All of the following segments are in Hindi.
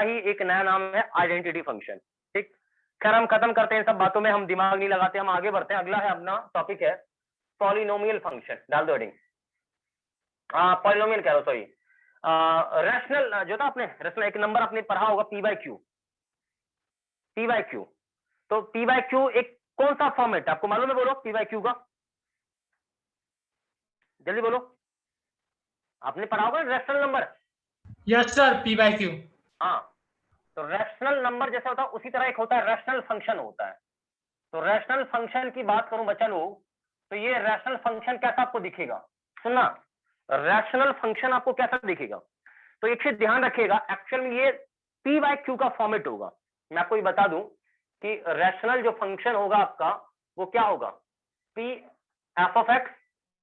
ही एक नया नाम है आइडेंटिटी फंक्शन। ठीक, खैर हम खत्म करते हैं सब बातों में, हम दिमाग नहीं लगाते, हम आगे बढ़ते हैं। अगला है अपना टॉपिक है पॉलिनोमियल फंक्शन। डाल दो हेडिंग, पॉलिनोमियल कह रहा हूं, सॉरी, रैशनल जो था आपने, रैशनल एक नंबर आपने पढ़ा होगा P by Q, P by Q. तो पी बाय क्यू एक कौन सा फॉर्मेट है आपको मालूम है? बोलो पी बाय क्यू का, जल्दी बोलो। आपने पढ़ा होगा rational number. Yes sir, P by Q. हाँ, तो रैशनल नंबर जैसा होता है उसी तरह एक होता है रैशनल फंक्शन होता है। तो रैशनल फंक्शन की बात करूं बच्चा लोग, तो ये रैशनल फंक्शन कैसा आपको दिखेगा? सुनना, रैशनल फंक्शन आपको कैसा दिखेगा? तो एक चीज ध्यान रखिएगा, एक्चुअल में ये पी बाय क्यू का फॉर्मेट होगा। मैं आपको ये बता दूं कि रैशनल जो फंक्शन होगा आपका वो क्या होगा, P F of x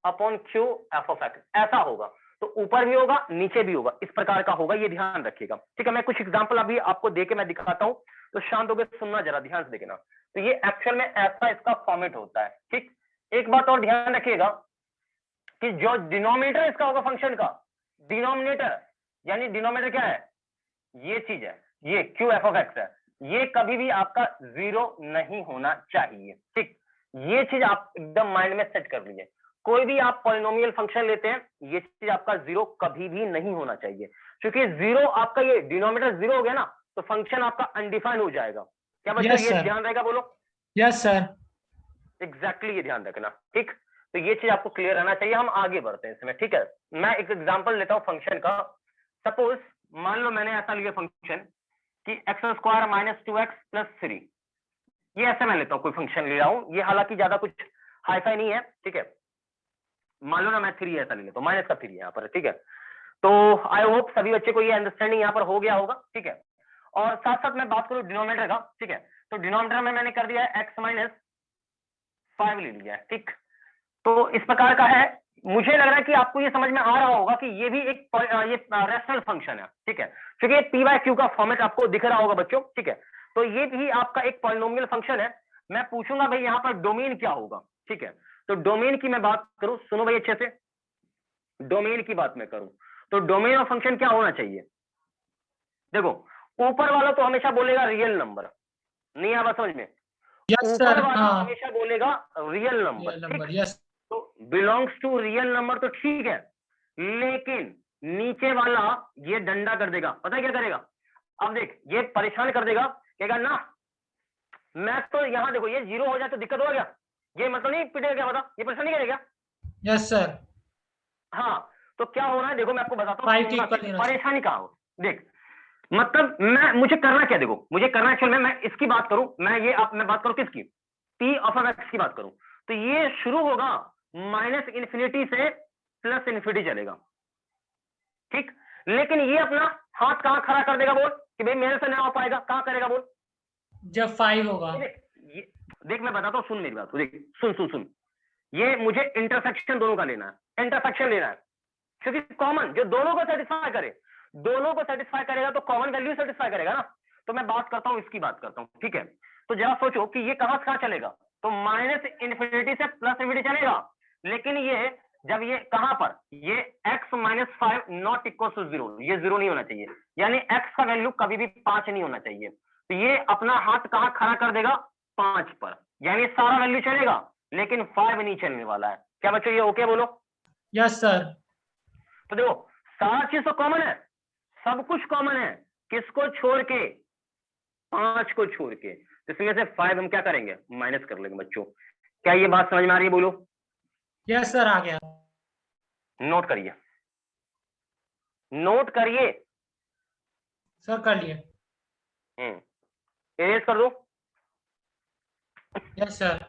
upon Q F of x, ऐसा होगा। तो ऊपर भी होगा नीचे भी होगा, इस प्रकार का होगा, ये ध्यान रखिएगा। ठीक है, मैं कुछ एग्जांपल अभी आपको देके मैं दिखाता हूं, तो शांत होकर सुनना, जरा ध्यान से देखना। तो ये एक्चुअल में ऐसा इसका फॉर्मेट होता है। ठीक, एक बात और ध्यान रखिएगा कि जो डिनोमिनेटर इसका होगा फंक्शन का, डिनोमिनेटर यानी डिनोमिनेटर क्या है, ये चीज है, ये क्यू एफ ऑफ एक्स है, ये कभी भी आपका जीरो नहीं होना चाहिए। ठीक, ये चीज आप एकदम माइंड में सेट कर लीजिए। कोई भी आप पॉलिनोमियल फंक्शन लेते हैं, ये चीज आपका जीरो कभी भी नहीं होना चाहिए, क्योंकि जीरो आपका, ये डिनोमिनेटर जीरो हो गया ना, तो फंक्शन आपका अनडिफाइंड हो जाएगा। क्या बच्चों Yes, ये sir. ध्यान रहेगा? बोलो यस सर। एग्जैक्टली, ये ध्यान रखना। ठीक, तो ये चीज आपको क्लियर रहना चाहिए। हम आगे बढ़ते हैं इसमें। ठीक है, मैं एक एग्जांपल लेता हूं फंक्शन का। सपोज मान लो मैंने ऐसा लिया फंक्शन कि x square minus two x plus three, ये ऐसे मैं लेता हूं, कोई फंक्शन ले रहा हूं, ये हालांकि ज्यादा कुछ हाईफाई नहीं है। ठीक है, मान लो ना मैं थ्री ऐसा ले लेता हूं, माइनस का थ्री यहाँ पर। ठीक है, तो आई होप सभी बच्चे को ये अंडरस्टैंडिंग यहाँ पर हो गया होगा। ठीक है, और साथ साथ मैं बात करूं डिनोमिनेटर का। ठीक है, तो डिनोमिनेटर में मैंने कर दिया है एक्स माइनस फाइव ले लिया है। ठीक, तो इस प्रकार का है। मुझे लग रहा है कि आपको ये समझ में आ रहा होगा कि ये भी एक ये रैशनल फंक्शन है। ठीक है, क्योंकि ये पी बाय क्यू का फॉर्मेट आपको दिख रहा होगा बच्चों। ठीक है, तो ये भी आपका एक पॉलिनोमियल फंक्शन है। मैं पूछूंगा भाई यहाँ पर डोमेन क्या होगा। ठीक है, तो डोमेन की मैं बात करूं, सुनो भाई अच्छे से, डोमेन की बात मैं करूं तो डोमेन ऑफ फंक्शन क्या होना चाहिए? देखो, ऊपर वाला तो हमेशा बोलेगा रियल नंबर, नहीं आवा समझ में? यस ऊपर सर। वाला हाँ, हमेशा बोलेगा रियल नंबर। रियल ठीक, नंबर। यस। तो बिलोंग्स टू रियल नंबर तो ठीक है, लेकिन नीचे वाला ये डंडा कर देगा। पता है क्या करेगा? अब देख, ये परेशान कर देगा, कहेगा ना मैं तो यहां देखो ये जीरो हो जाए तो दिक्कत हो गया, ये मतलब नहीं पिटेगा क्या? बता, ये परेशान नहीं करेगा? Yes sir. हाँ, तो क्या हो रहा है देखो, मैं आपको बताता हूँ, फाइव के सुनना इक्वल सीधा, नहीं होना चाहिए। परेशानी कहाँ हो। देख, मतलब मुझे करना क्या, देखो मुझे करना एक्चुअल में, मैं इसकी बात करूं, मैं बात करूं किसकी, पी ऑफ एक्स की बात करूं, तो ये शुरू होगा माइनस इन्फिनिटी से प्लस इन्फिनिटी चलेगा। ठीक, लेकिन ये अपना हाथ कहां खड़ा कर देगा बोल, कि भाई मेरे से नहीं हो पाएगा, कहां करेगा बोल? जब 5 होगा। ये देख मैं बताता हूं, सुन मेरी बात, देख सुन सुन सुन, ये मुझे इंटरसेक्शन दोनों का लेना है, इंटरसेक्शन लेना है, क्योंकि कॉमन जो दोनों को सेटिस्फाई करे, दोनों को सेटिस्फाई करेगा तो कॉमन वैल्यू सेटिस्फाई करेगा ना। तो मैं बात करता हूं, इसकी बात करता हूं। ठीक है, तो जरा सोचो कि ये कहां से कहां चलेगा, तो माइनस इन्फिनिटी से प्लस इन्फिनिटी चलेगा, लेकिन ये जब ये कहां पर, ये x minus five not equal to zero, ये जीरो नहीं होना चाहिए, यानी x का वैल्यू कभी भी 5 नहीं होना चाहिए। तो ये अपना हाथ कहां खड़ा कर देगा, 5 पर, यानी सारा वैल्यू चलेगा, लेकिन 5 नहीं चलने वाला है। क्या बच्चों ये ओके बोलो? Yes sir. तो देखो, सारा चीज तो कॉमन है, सब कुछ कॉमन है, किसको छोड़ के, 5 को छोड़ के। इसमें से 5 हम क्या करेंगे, माइनस कर लेंगे बच्चों। क्या ये बात समझ में आ रही है? बोलो। यस सर, आ गया। नोट करिए, नोट करिए। सर कर लिए। इरेज कर दो। Yes sir.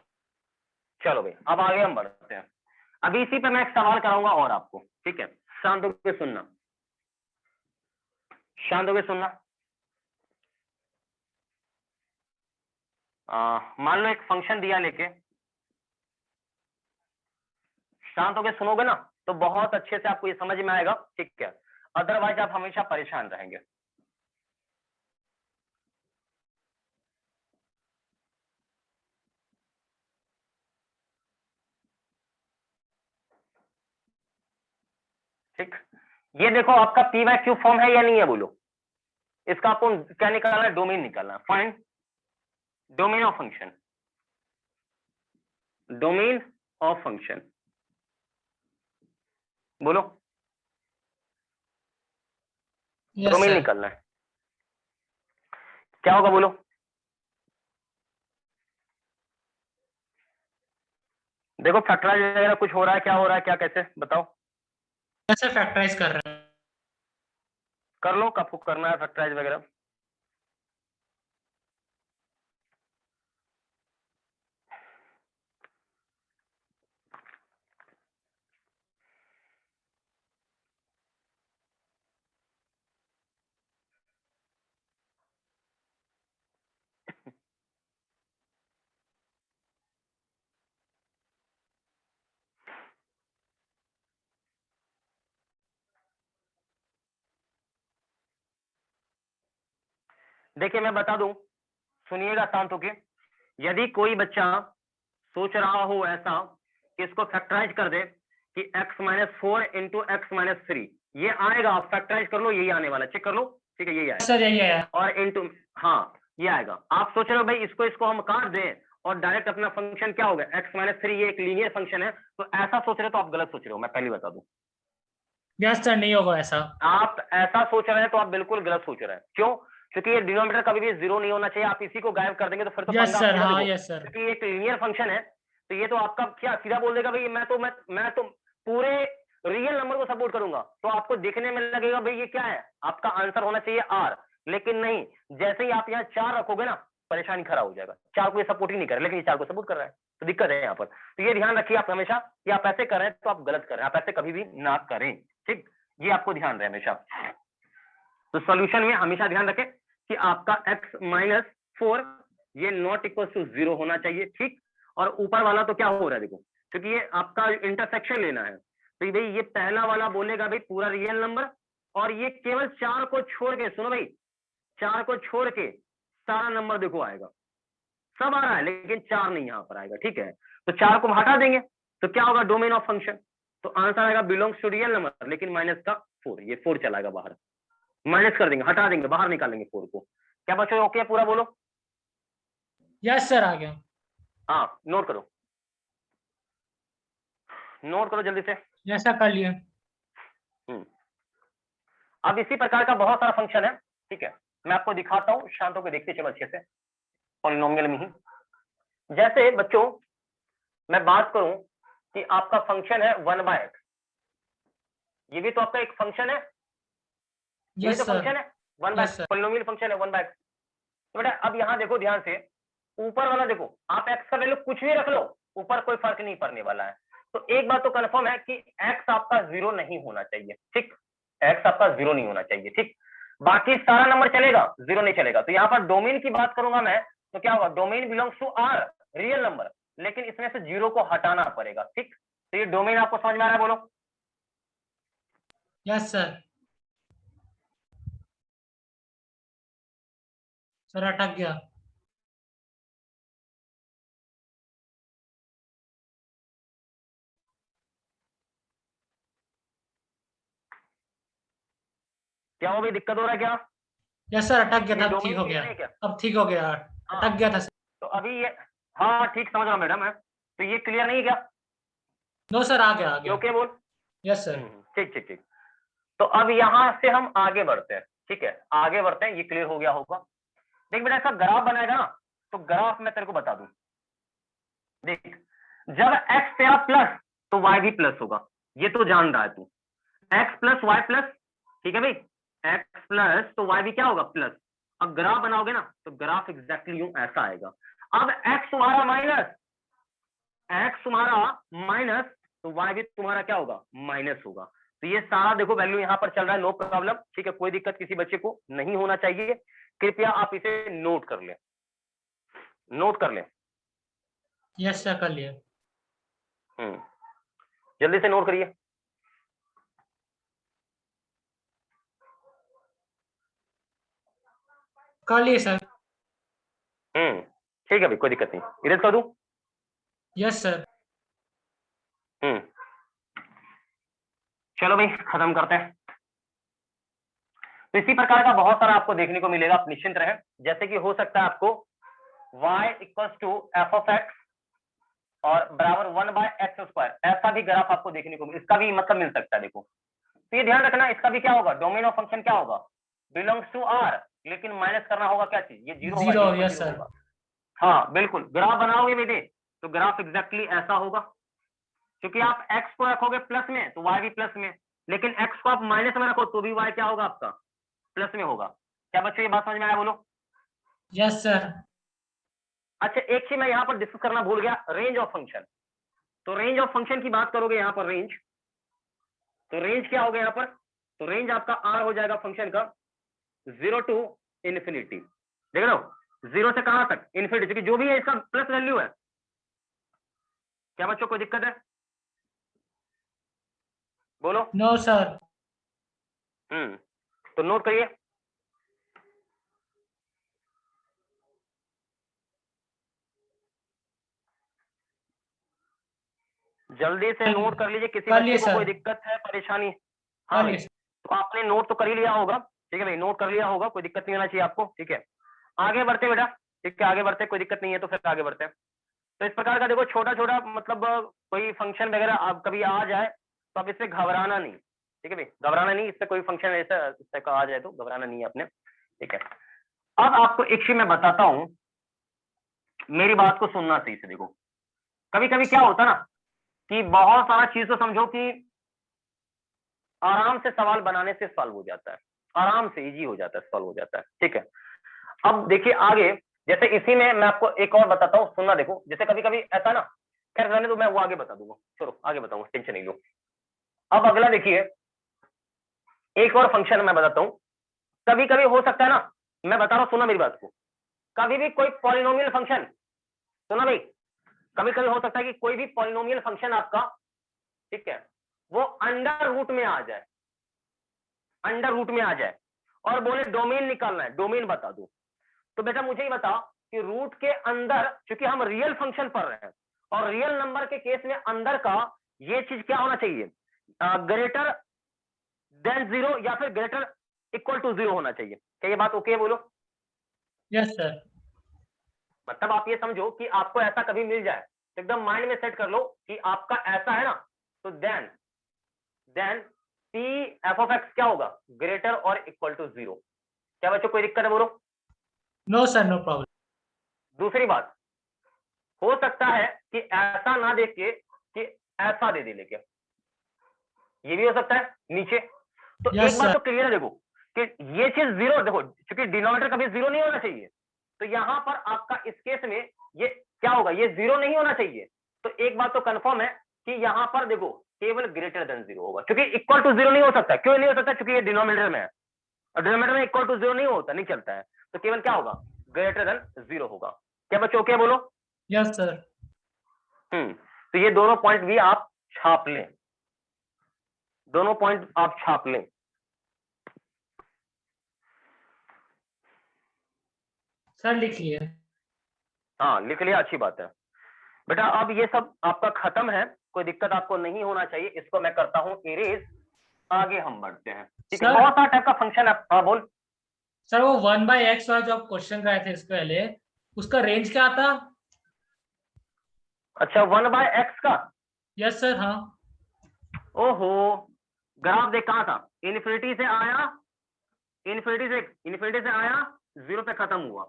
चलो भाई, अब आगे हम बढ़ते हैं। अभी इसी पे मैं एक सवाल कराऊंगा और आपको। ठीक है, शांत होकर सुनना, शांत होकर सुनना। मान लो एक फंक्शन दिया लेके, शांत होकर सुनोगे ना तो बहुत अच्छे से आपको ये समझ में आएगा। ठीक है, अदरवाइज आप हमेशा परेशान रहेंगे। ठीक, ये देखो आपका पी बाय क्यू फॉर्म है या नहीं है? बोलो, इसका आपको क्या निकालना है, डोमेन निकालना है। Find domain of function, domain of function, बोलो यस डोमेन सर। निकालना है, क्या होगा बोलो। देखो फैक्टराइज वगैरह कुछ हो रहा है, क्या हो रहा है, क्या कैसे बताओ। कैसे फैक्टराइज कर रहे हैं? कर लो, आपको करना है फैक्टराइज वगैरह। देखिए मैं बता दूं, सुनिएगा शांत होके। यदि कोई बच्चा सोच रहा हो ऐसा कि इसको फैक्टराइज कर दे कि x minus 4 into x minus 3, ये आएगा, आप फैक्टराइज कर लो, यही आने वाला, चेक कर लो, ठीक है यही आएगा सर यही है। और इंटू, हाँ ये आएगा। आप सोच रहे हो भाई इसको हम काट दें और डायरेक्ट अपना फंक्शन क्या होगा, x माइनस 3, ये एक लीनियर फंक्शन है, तो ऐसा सोच रहे हो तो आप गलत सोच रहे हो, मैं पहले बता दूं। यस सर, नहीं होगा ऐसा। आप ऐसा सोच रहे हैं तो आप बिल्कुल गलत सोच रहे हैं। क्यों? क्योंकि ये डिनोमिनेटर कभी भी जीरो नहीं होना चाहिए, आप इसी को गायब कर देंगे तो फिर तो यस पंगा सर, आपका। हाँ देखो यस सर। क्योंकि ये एक लीनियर फंक्शन है, तो ये तो आपका क्या सीधा बोल देगा भाई मैं तो पूरे रियल नंबर को सपोर्ट करूंगा, तो आपको देखने में लगेगा भाई ये क्या है, आपका आंसर होना चाहिए आर, लेकिन नहीं, जैसे ही आप यहाँ 4 रखोगे ना, परेशानी खड़ा हो जाएगा। 4 को ये सपोर्ट ही नहीं कर रहा, लेकिन ये 4 को सपोर्ट कर रहा है, तो दिक्कत है यहाँ पर। तो ये ध्यान रखिए आप हमेशा कि आप ऐसे कर रहे हैं तो आप गलत कर रहे हैं, आप ऐसे कभी भी ना करें, ठीक, ये आपको ध्यान रहे हमेशा। तो सॉल्यूशन में हमेशा ध्यान रखें कि आपका x माइनस 4 ये नॉट इक्वल टू 0 होना चाहिए, ठीक। और ऊपर वाला तो क्या हो रहा है देखो, क्योंकि ये आपका इंटरसेक्शन लेना है, तो भाई ये पहला वाला बोलेगा भाई पूरा रियल नंबर, और ये केवल 4 को छोड़ के, सुनो भाई, 4 को छोड़ के सारा नंबर देखो आएगा, सब आ रहा है लेकिन 4 नहीं यहाँ पर आएगा, ठीक है। तो 4 को हटा देंगे तो क्या होगा, डोमेन ऑफ फंक्शन, तो आंसर आएगा बिलोंग्स टू रियल नंबर, लेकिन माइनस का 4, ये 4 चलाएगा बाहर, माइनस कर देंगे, हटा देंगे, बाहर निकालेंगे 4 को। क्या बच्चों ओके पूरा बोलो। यस सर, आ गया। हाँ नोट करो, नोट करो जल्दी से। यस सर, कर लिए। अब इसी प्रकार का बहुत सारा फंक्शन है, ठीक है, मैं आपको दिखाता हूँ, शांत होकर देखते चलो अच्छे से, पॉलिनोमियल में ही। जैसे बच्चों मैं बात करूं कि आपका फंक्शन है 1/x, ये भी तो आपका एक फंक्शन है, ये यस तो सर। फंक्शन है 1/x, पॉलिनोमियल फंक्शन है 1/x। तो बेटा अब यहां देखो ध्यान से, ऊपर वाला देखो, आप x का वैल्यू कुछ भी रख लो, ऊपर कोई फर्क नहीं पड़ने वाला है। तो एक बात तो कंफर्म है कि x आपका 0 नहीं होना चाहिए, ठीक, x आपका 0 नहीं होना चाहिए, ठीक। बाकी सारा नंबर चलेगा, 0 नहीं चलेगा। तो यहाँ पर डोमेन की बात करूंगा मैं, तो क्या होगा, domain belongs to R, real number, लेकिन इसमें से 0 को हटाना पड़ेगा, ठीक। तो ये डोमेन आपको समझ में आ रहा है, बोलो। Yes sir. सर अटक गया। क्या हो, भी दिक्कत हो रहा है क्या? यस सर, अटक गया ये था, अब ठीक डोमेन हो क्लियर गया। नहीं क्या? अब ठीक हो गया। हाँ अटक गया था सर। तो अभी ये, हाँ ठीक समझ रहा हूँ मैडम है, तो ये क्लियर नहीं है क्या? नो सर, आ गया, आ ये गया। ओके बोल। Yes sir. ठीक ठीक ठीक। तो अब यहाँ से हम आगे बढ़ते हैं, ठीक है, आगे बढ़ते हैं, ये क्लियर हो गया होगा। देख बेटा ऐसा ग्राफ बनाएगा ना, तो ग्राफ मैं तेरे को बता दूं, देख, जब x तेरा प्लस तो y भी प्लस होगा, ये तो जान रहा है तू, x प्लस वाई प्लस, ठीक है भाई, x प्लस तो y भी क्या होगा, प्लस। अब ग्राफ बनाओगे ना तो ग्राफ एग्जैक्टली यूं ऐसा आएगा। अब x तुम्हारा माइनस, x तुम्हारा माइनस, तो y भी तुम्हारा क्या होगा, माइनस होगा। तो ये सारा देखो वैल्यू यहाँ पर चल रहा है, नो प्रॉब्लम, ठीक है, कोई दिक्कत किसी बच्चे को नहीं होना चाहिए। कृपया आप इसे नोट कर लें, नोट कर लें। यस सर, कर लिए। जल्दी से नोट करिए। कर लिए सर। ठीक है भाई, कोई दिक्कत नहीं, इरेज कर दूं। Yes sir. चलो भाई खत्म करते हैं। तो इसी प्रकार का बहुत सारा आपको देखने को मिलेगा, आप निश्चिंत रहें। जैसे कि हो सकता है आपको y equals to F of X और बराबर 1/x², ऐसा भी ग्राफ आपको देखने को इसका भी मतलब मिल सकता है। देखो तो ये ध्यान रखना, इसका भी क्या होगा, डोमेन ऑफ फंक्शन क्या होगा, बिलोंग्स टू आर, लेकिन माइनस करना होगा क्या चीज, ये जीरो होगा, 0, ये yes जीरो sir. होगा। हाँ बिल्कुल, ग्राफ बनाओगे बेटे तो ग्राफ एग्जैक्टली ऐसा होगा, क्योंकि आप x को रखोगे प्लस में तो y भी प्लस में, लेकिन x को आप माइनस में रखो तो भी y क्या होगा आपका, प्लस में होगा। क्या बच्चों ये बात समझ में आया, बोलो। Yes sir. अच्छा एक चीज मैं यहाँ पर डिस्कस करना भूल गया, रेंज ऑफ फंक्शन। तो रेंज ऑफ फंक्शन की बात करोगे यहाँ पर रेंज, तो रेंज क्या होगा यहाँ पर, तो रेंज आपका आर हो जाएगा फंक्शन का 0 टू इन्फिनिटी। देख रहे हो, 0 से कहां तक, इन्फिनिटी, क्योंकि जो भी है इसका प्लस वैल्यू है। क्या बच्चों कोई दिक्कत है, बोलो। No sir. तो नोट करिए, जल्दी से नोट कर लीजिए, किसी कर बच्चे लिए को सर। कोई दिक्कत है, परेशानी। हाँ कर भाई, लिए सर। तो आपने नोट तो कर ही लिया होगा, ठीक है भाई, नोट कर लिया होगा, कोई दिक्कत नहीं होना चाहिए आपको, ठीक है। आगे बढ़ते बेटा, ठीक है आगे बढ़ते, कोई दिक्कत नहीं है तो फिर आगे बढ़ते हैं। तो इस प्रकार का देखो छोटा छोटा मतलब कोई फंक्शन वगैरह आप कभी आ जाए तो आप इससे घबराना नहीं, ठीक है भाई, घबराना नहीं, इससे कोई फंक्शन ऐसा इस तरह का आ जाए तो घबराना नहीं है आपने, ठीक है। अब आपको एक चीज मैं बताता हूं, मेरी बात को सुनना सही से। देखो कभी कभी क्या होता ना कि बहुत सारा चीज तो समझो कि आराम से सवाल बनाने से सॉल्व हो जाता है, आराम से इजी हो जाता है, सॉल्व हो जाता है, ठीक है। अब देखिए आगे, जैसे इसी में मैं आपको एक और बताता हूँ, सुनना। देखो जैसे कभी कभी ऐसा ना, खैर रहने दो, मैं वो आगे बता दूंगा, चलो आगे बताऊंगा, टेंशन नहीं लो। अब अगला देखिए, एक और फंक्शन मैं बताता हूँ। कभी कभी हो सकता है ना, मैं बता रहा हूँ, सुना मेरी बात को, कभी भी कोई पॉलिनोमियल फंक्शन, सुना भाई, कभी कभी हो सकता है कि कोई भी पॉलिनोमियल फंक्शन आपका, ठीक है, वो अंडर रूट में आ जाए, अंडर रूट में आ जाए और बोले डोमेन निकालना है, डोमेन बता दो। तो बेटा मुझे ही बताओ कि रूट के अंदर, क्योंकि हम रियल फंक्शन पढ़ रहे हैं और रियल नंबर के केस में अंदर का ये चीज क्या होना चाहिए, ग्रेटर देन 0 या फिर ग्रेटर इक्वल टू 0 होना चाहिए। क्या ये बात ओके है, बोलो। Yes sir. मतलब आप ये समझो कि आपको ऐसा कभी मिल जाए तो एकदम माइंड में सेट कर लो कि आपका ऐसा है ना, तो then P F of X क्या होगा, ग्रेटर और इक्वल टू 0। क्या बच्चों कोई दिक्कत है, बोलो। No sir, no problem. दूसरी बात, हो सकता है कि ऐसा ना देख के कि ऐसा दे दे लेके, ये भी हो सकता है नीचे। तो Yes एक बात sir. तो क्लियर है, देखो कि ये चीज 0, देखो क्योंकि डिनोमिनेटर कभी 0 नहीं होना चाहिए, तो यहां पर आपका इस केस में ये क्या होगा, ये 0 नहीं होना चाहिए। तो एक बात तो कंफर्म है कि यहां पर देखो केवल ग्रेटर देन 0 होगा, क्योंकि इक्वल टू 0 नहीं हो सकता। क्यों नहीं हो सकता, क्योंकि ये डिनोमिनेटर में है और डिनोमिनेटर में इक्वल टू 0 नहीं होता, नहीं चलता है। तो केवल क्या होगा, ग्रेटर देन 0 होगा। क्या बच्चों क्या बोलो। Yes sir. तो ये दोनों पॉइंट भी आप छाप लें, दोनों पॉइंट आप छाप लें। सर लिख लिए। हाँ लिख लिया, अच्छी बात है बेटा। अब ये सब आपका खत्म है, कोई दिक्कत आपको नहीं होना चाहिए, इसको मैं करता हूँ इरेज। आगे हम बढ़ते हैं, ठीक है। सर बहुत सारा टाइप का फंक्शन है। हाँ बोल। सर वो 1/x वाला जो आप क्वेश्चन कराए थे इसके पहले, उसका रेंज क्या आता? अच्छा 1/x का, यस सर। हाँ ओहो, ग्राफ देख कहाँ था, इन्फिनिटी से आया, इन्फिनिटी से आया, 0 पे खत्म हुआ,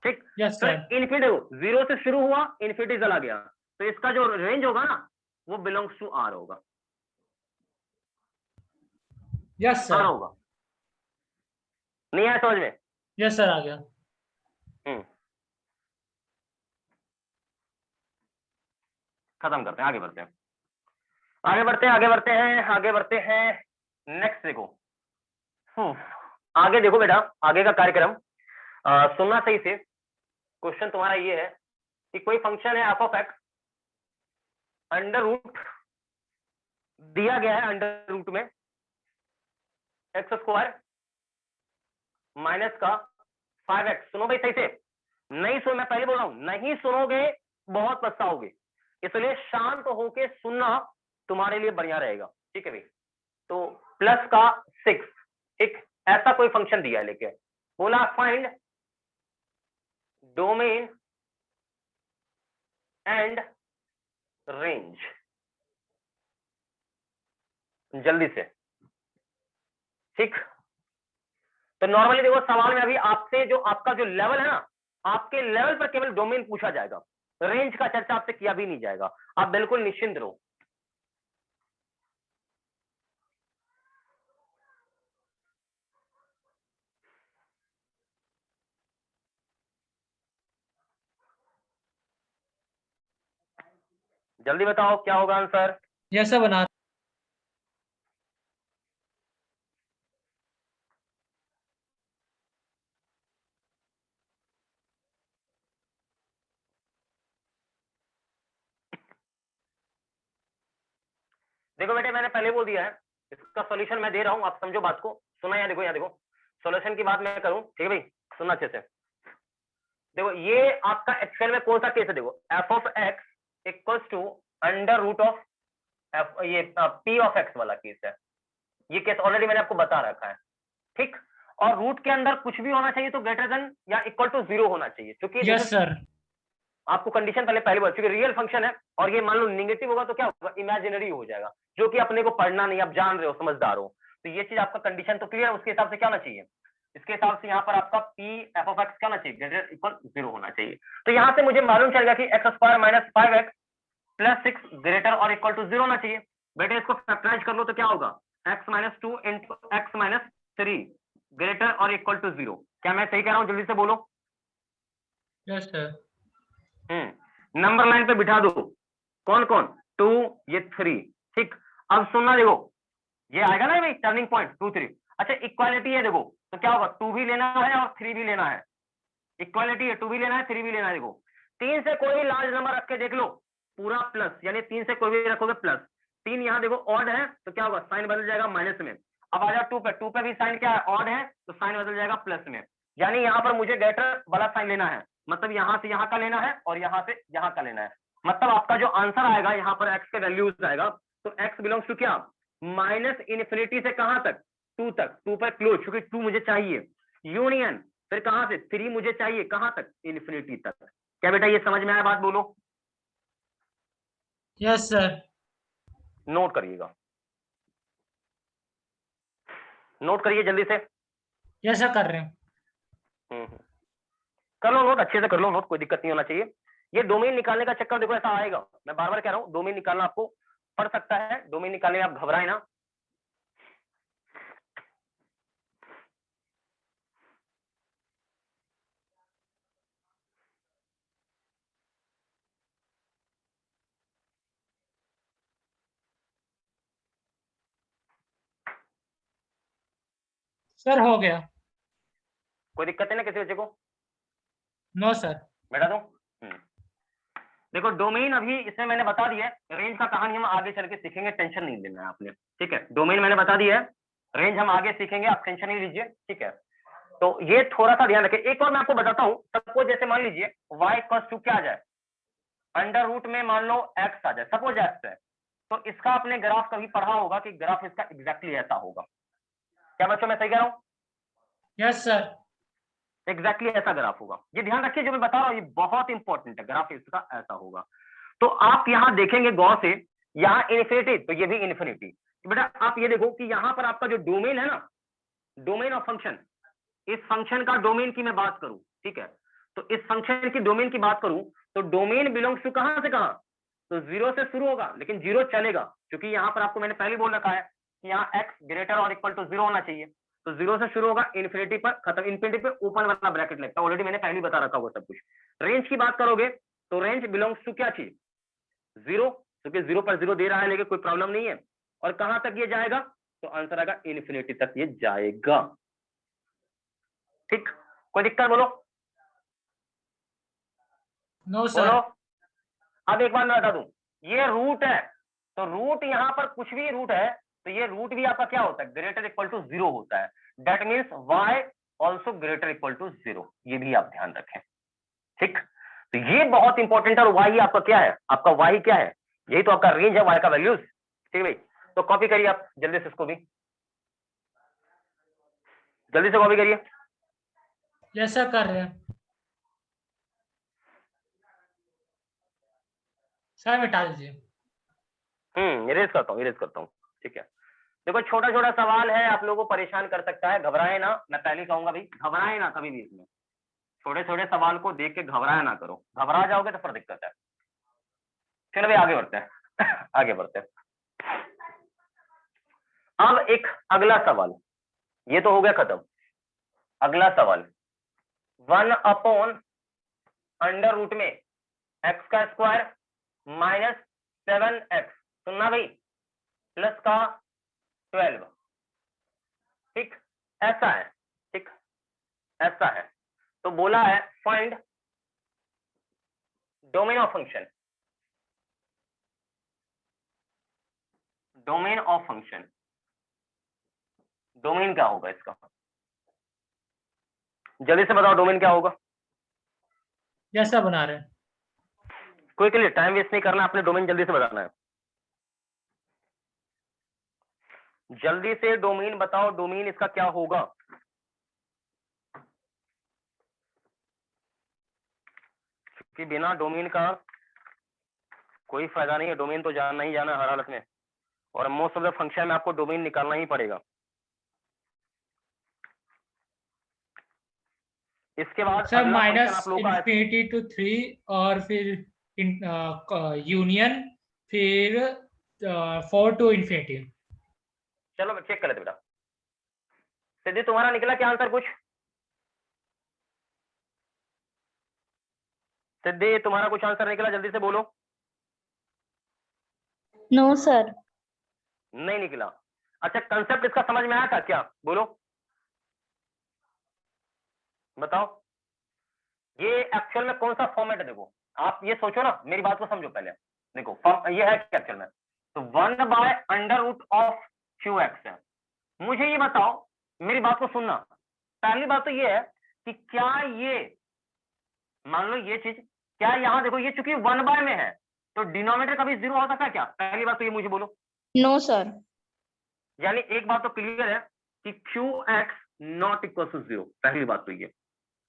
ठीक। यस तो सर। इन्फिनिटी 0 से शुरू हुआ, इन्फिनिटी चला गया, तो इसका जो रेंज होगा ना वो बिलोंग्स टू आर होगा, यस आर सर। होगा। नहीं आया समझ में। यस सर आ गया। खत्म करते हैं, आगे बढ़ते हैं, आगे बढ़ते हैं, आगे बढ़ते हैं, आगे बढ़ते हैं। नेक्स्ट देखो, आगे देखो बेटा, आगे का कार्यक्रम सुनना सही से। क्वेश्चन तुम्हारा ये है कि कोई फंक्शन है F of X, under root दिया गया है, अंडर रूट में x² माइनस का 5x। सुनो भाई सही से, नहीं सुन, मैं पहले बोल रहा हूं, नहीं सुनोगे बहुत पछताओगे, इसलिए शांत होके सुनना तुम्हारे लिए बढ़िया रहेगा, ठीक है भाई। तो प्लस का 6, ठीक, ऐसा कोई फंक्शन दिया है लेके, बोला फाइंड डोमेन एंड रेंज, जल्दी से, ठीक। तो नॉर्मली देखो सवाल में अभी आपसे जो आपका जो लेवल है ना, आपके लेवल पर केवल डोमेन पूछा जाएगा, रेंज का चर्चा आपसे किया भी नहीं जाएगा, आप बिल्कुल निश्चिंत रहो। जल्दी बताओ क्या होगा आंसर। जैसा बना देखो बेटे मैंने पहले बोल दिया है, इसका सॉल्यूशन मैं दे रहा हूं, आप समझो बात को, सुना, यहाँ देखो, यहाँ देखो, सॉल्यूशन की बात मैं करूं, ठीक है भाई, सुनना अच्छे से। देखो ये आपका एक्सेल में कौन सा केस है, देखो F of X equals to under root of F, ये पी ऑफ एक्स वाला केस है, ये केस ऑलरेडी मैंने आपको बता रखा है, ठीक। और रूट के अंदर कुछ भी होना चाहिए तो ग्रेटर देन या इक्वल टू 0 होना चाहिए, क्योंकि यस सर, आपको कंडीशन पहले बोल, क्योंकि रियल फंक्शन है और ये मान लो निगेटिव होगा तो क्या होगा, इमेजिनरी हो जाएगा, जो कि अपने को पढ़ना नहीं, आप जान रहे हो, समझदार हो, तो ये चीज आपका कंडीशन तो क्लियर है, उसके हिसाब से क्या होना चाहिए, इसके हिसाब से यहाँ पर आपका पी एफ ऑफ एक्स क्या होना चाहिए, ग्रेटर इक्वल 0 होना चाहिए। तो यहाँ से मुझे मालूम चल गया कि x square minus 5x plus 6 greater और इक्वल टू 0 होना चाहिए। बेटे इसको फैक्टराइज कर लो तो क्या होगा, x minus 2 into x minus 3 greater और इक्वल टू 0। क्या मैं सही कह रहा हूँ, जल्दी से बोलो। यस सर, नंबर लाइन पे बिठा दो, कौन कौन, 2 ये 3, ठीक। अब सुनना, देखो ये आएगा ना भाई टर्निंग पॉइंट 2 3। अच्छा इक्वालिटी है, देखो तो क्या होगा, 2 भी लेना है और 3 भी लेना है, इक्वालिटी है, 2 भी लेना है 3 भी लेना है। देखो 3 से कोई भी लार्ज नंबर रख के देख लो, पूरा प्लस, यानी 3 से कोई भी रखोगे प्लस, 3 यहाँ देखो ऑड है तो क्या होगा, साइन बदल जाएगा माइनस में। अब आ जाओ 2 पे, 2 पे भी साइन क्या है, ऑड है तो साइन बदल जाएगा प्लस में, यानी यहाँ पर मुझे ग्रेटर वाला साइन लेना है, मतलब यहाँ से यहाँ का लेना है और यहाँ से यहाँ का लेना है, मतलब आपका जो आंसर आएगा यहाँ पर एक्स के वैल्यूज आएगा, तो एक्स बिलोंग्स टू क्या, माइनस इन्फिनिटी से कहां तक, 2 तक, 2 पर क्लोज, क्योंकि 2 मुझे चाहिए, यूनियन फिर कहां से 3 मुझे चाहिए, कहां तक, इन्फिनिटी तक। क्या बेटा ये समझ में आया बात, बोलो। यस सर, नोट करिएगा, नोट करिए जल्दी से। यस सर कर रहे हैं। कर लो नोट, अच्छे से कर लो नोट, कोई दिक्कत नहीं होना चाहिए। ये डोमेन निकालने का चक्कर देखो ऐसा आएगा, मैं बार बार कह रहा हूँ, डोमेन निकालना आपको पड़ सकता है, डोमेन निकालने में आप घबराए ना। सर हो गया। कोई दिक्कत है ना किसी बच्चे को, नो सर। बैठा दो। देखो डोमेन अभी इसमें मैंने बता दिया है, रेंज का कहानी हम आगे चल के सीखेंगे, टेंशन नहीं लेना है आपने, ठीक है। डोमेन मैंने बता दिया है, रेंज हम आगे सीखेंगे, आप टेंशन नहीं लीजिए, ठीक है। तो ये थोड़ा सा ध्यान रखें। एक और मैं आपको बताता हूँ, सपोज जैसे मान लीजिए y इक्वल्स टू क्या आ जाए, अंडर रूट में मान लो x आ जाए, सपोज x है, तो इसका आपने ग्राफ कभी पढ़ा होगा कि ग्राफ इसका एग्जैक्टली ऐसा होगा। क्या बच्चों मैं सही कह रहा हूँ, यस सर, एग्जैक्टली ऐसा ग्राफ होगा, ये ध्यान रखिए जो मैं बता रहा हूँ, ये बहुत इंपॉर्टेंट है, ग्राफ इसका ऐसा होगा। तो आप यहाँ देखेंगे गौर से, यहाँ इन्फिनिटी तो ये भी इन्फिनिटी, बेटा आप ये देखो कि यहाँ पर आपका जो डोमेन है ना, डोमेन ऑफ फंक्शन, इस फंक्शन का डोमेन की मैं बात करूं, ठीक है, तो इस फंक्शन की डोमेन की बात करूं तो डोमेन बिलोंग्स टू कहां से कहां, तो 0 से शुरू होगा, लेकिन 0 चलेगा, क्योंकि यहाँ पर आपको मैंने पहले बोल रखा है कि यहाँ x ग्रेटर और इक्वल टू 0 होना चाहिए, तो 0 से शुरू होगा, इन्फिनिटी पर खत्म, इन्फिनिटी पे ओपन वाला ब्रैकेट लगता है, ऑलरेडी मैंने पहले बता रखा होगा सब कुछ। रेंज की बात करोगे तो रेंज बिलोंग्स टू क्या चीज, 0, क्योंकि 0 पर 0 दे रहा है लेकिन कोई प्रॉब्लम नहीं है, और कहां तक ये जाएगा, तो आंसर आएगा इन्फिनिटी तक ये जाएगा, ठीक। कोई दिक्कत बोलो, नो सर। बोलो। अब एक बार मैं बता दूं, ये रूट है, तो रूट यहाँ पर कुछ भी रूट है, तो ये रूट भी आपका क्या होता है, ग्रेटर इक्वल टू 0 होता है, that means y also greater equal to 0, ये भी आप ध्यान रखें, ठीक। तो ये बहुत इंपॉर्टेंट है, और y आपका क्या है, आपका y क्या है, यही तो आपका रेंज है y का वैल्यूज, ठीक है भाई। तो कॉपी करिए आप जल्दी से इसको भी, जल्दी से कॉपी करिए। जैसा कर रहे हैं सर, मिटा दीजिए। इरेज करता हूँ। ठीक है, देखो छोटा छोटा सवाल है, आप लोगों को परेशान कर सकता है, घबराए ना, मैं पहले ही कहूंगा भाई, घबराए ना कभी भी इसमें, छोटे छोटे सवाल को देख के घबराया ना करो, घबरा जाओगे तो फिर दिक्कत है। चलो भाई आगे बढ़ते हैं आगे बढ़ते हैं। अब एक अगला सवाल, ये तो हो गया खत्म। अगला सवाल, 1/√, में एक्स का स्क्वायर माइनस 7x, सुनना भाई, प्लस का 12, ठीक, ऐसा है, ठीक, ऐसा है। तो बोला है find domain of function, domain of function, domain क्या होगा इसका, जल्दी से बताओ डोमेन क्या होगा। जैसा बना रहे हैं। कोई के लिए टाइम वेस्ट नहीं करना, अपने डोमेन जल्दी से बताना है, जल्दी से डोमेन बताओ, डोमेन इसका क्या होगा। कि बिना डोमेन का कोई फायदा नहीं है, डोमेन तो जानना ही जाना हर हालत में, और मोस्ट ऑफ द फंक्शन में आपको डोमेन निकालना ही पड़ेगा। इसके बाद सर अगला फंक्शन माइनस आप लोगों का, इन्फिनिटी टू 3 और फिर यूनियन, फिर 4 टू इन्फिनिटी। चलो चेक कर लेते बेटा। सिद्धि तुम्हारा निकला क्या आंसर कुछ, सिद्धि तुम्हारा कुछ आंसर निकला, जल्दी से बोलो। No sir. नहीं निकला, अच्छा कंसेप्ट इसका समझ में आया था क्या, बोलो बताओ। ये एक्चुअल में कौन सा फॉर्मेट है, देखो आप ये सोचो ना, मेरी बात को समझो पहले, देखो ये है क्या एक्चुअल में, तो 1/√QX है। मुझे ये बताओ, मेरी बात को सुनना, पहली बात तो ये है कि क्या ये, मान लो ये चीज, क्या यहाँ देखो ये चूंकि 1 में है तो डिनोमिनेटर कभी 0 हो सकता है क्या, पहली बात तो ये मुझे बोलो। No sir. यानी एक बात तो क्लियर है कि QX नॉट इक्वल टू 0, पहली बात तो ये,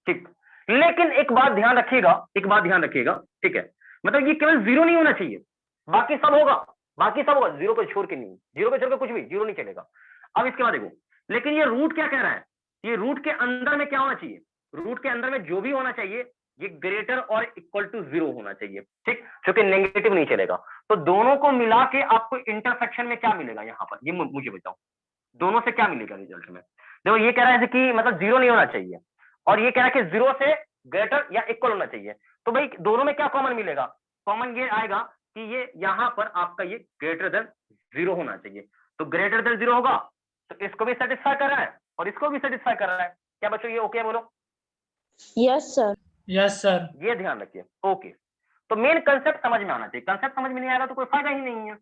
ठीक। लेकिन एक बात ध्यान रखिएगा, एक बात ध्यान रखिएगा, ठीक है, मतलब ये केवल 0 नहीं होना चाहिए, बाकी सब होगा, बाकी सब होगा, 0 को छोड़ के नहीं, 0 को छोड़ के कुछ भी 0 नहीं चलेगा। अब इसके बाद देखो, लेकिन ये रूट क्या कह रहा है, ये रूट के अंदर में क्या होना चाहिए, रूट के अंदर में जो भी होना चाहिए ये ग्रेटर और इक्वल टू 0 होना चाहिए, ठीक, क्योंकि नेगेटिव नहीं चलेगा। तो दोनों को मिला के आपको इंटरसेक्शन में क्या मिलेगा यहाँ पर, ये मुझे बताओ, दोनों से क्या मिलेगा रिजल्ट में। देखो ये कह रहा है कि मतलब 0 नहीं होना चाहिए, और ये कह रहा है कि 0 से ग्रेटर या इक्वल होना चाहिए। तो भाई दोनों में क्या कॉमन मिलेगा, कॉमन ये आएगा कि ये यहाँ पर आपका ये ग्रेटर देन 0 होना चाहिए। तो ग्रेटर देन 0 होगा तो इसको भी सेटिस्फाई कर रहा है और इसको भी सेटिस्फाई कर रहा है। क्या बच्चों ये ओके बोलो। Yes sir. Yes sir. ये ध्यान रखिए, ओके। तो मेन कंसेप्ट समझ में आना चाहिए, कंसेप्ट समझ में नहीं आएगा तो कोई फायदा ही नहीं है,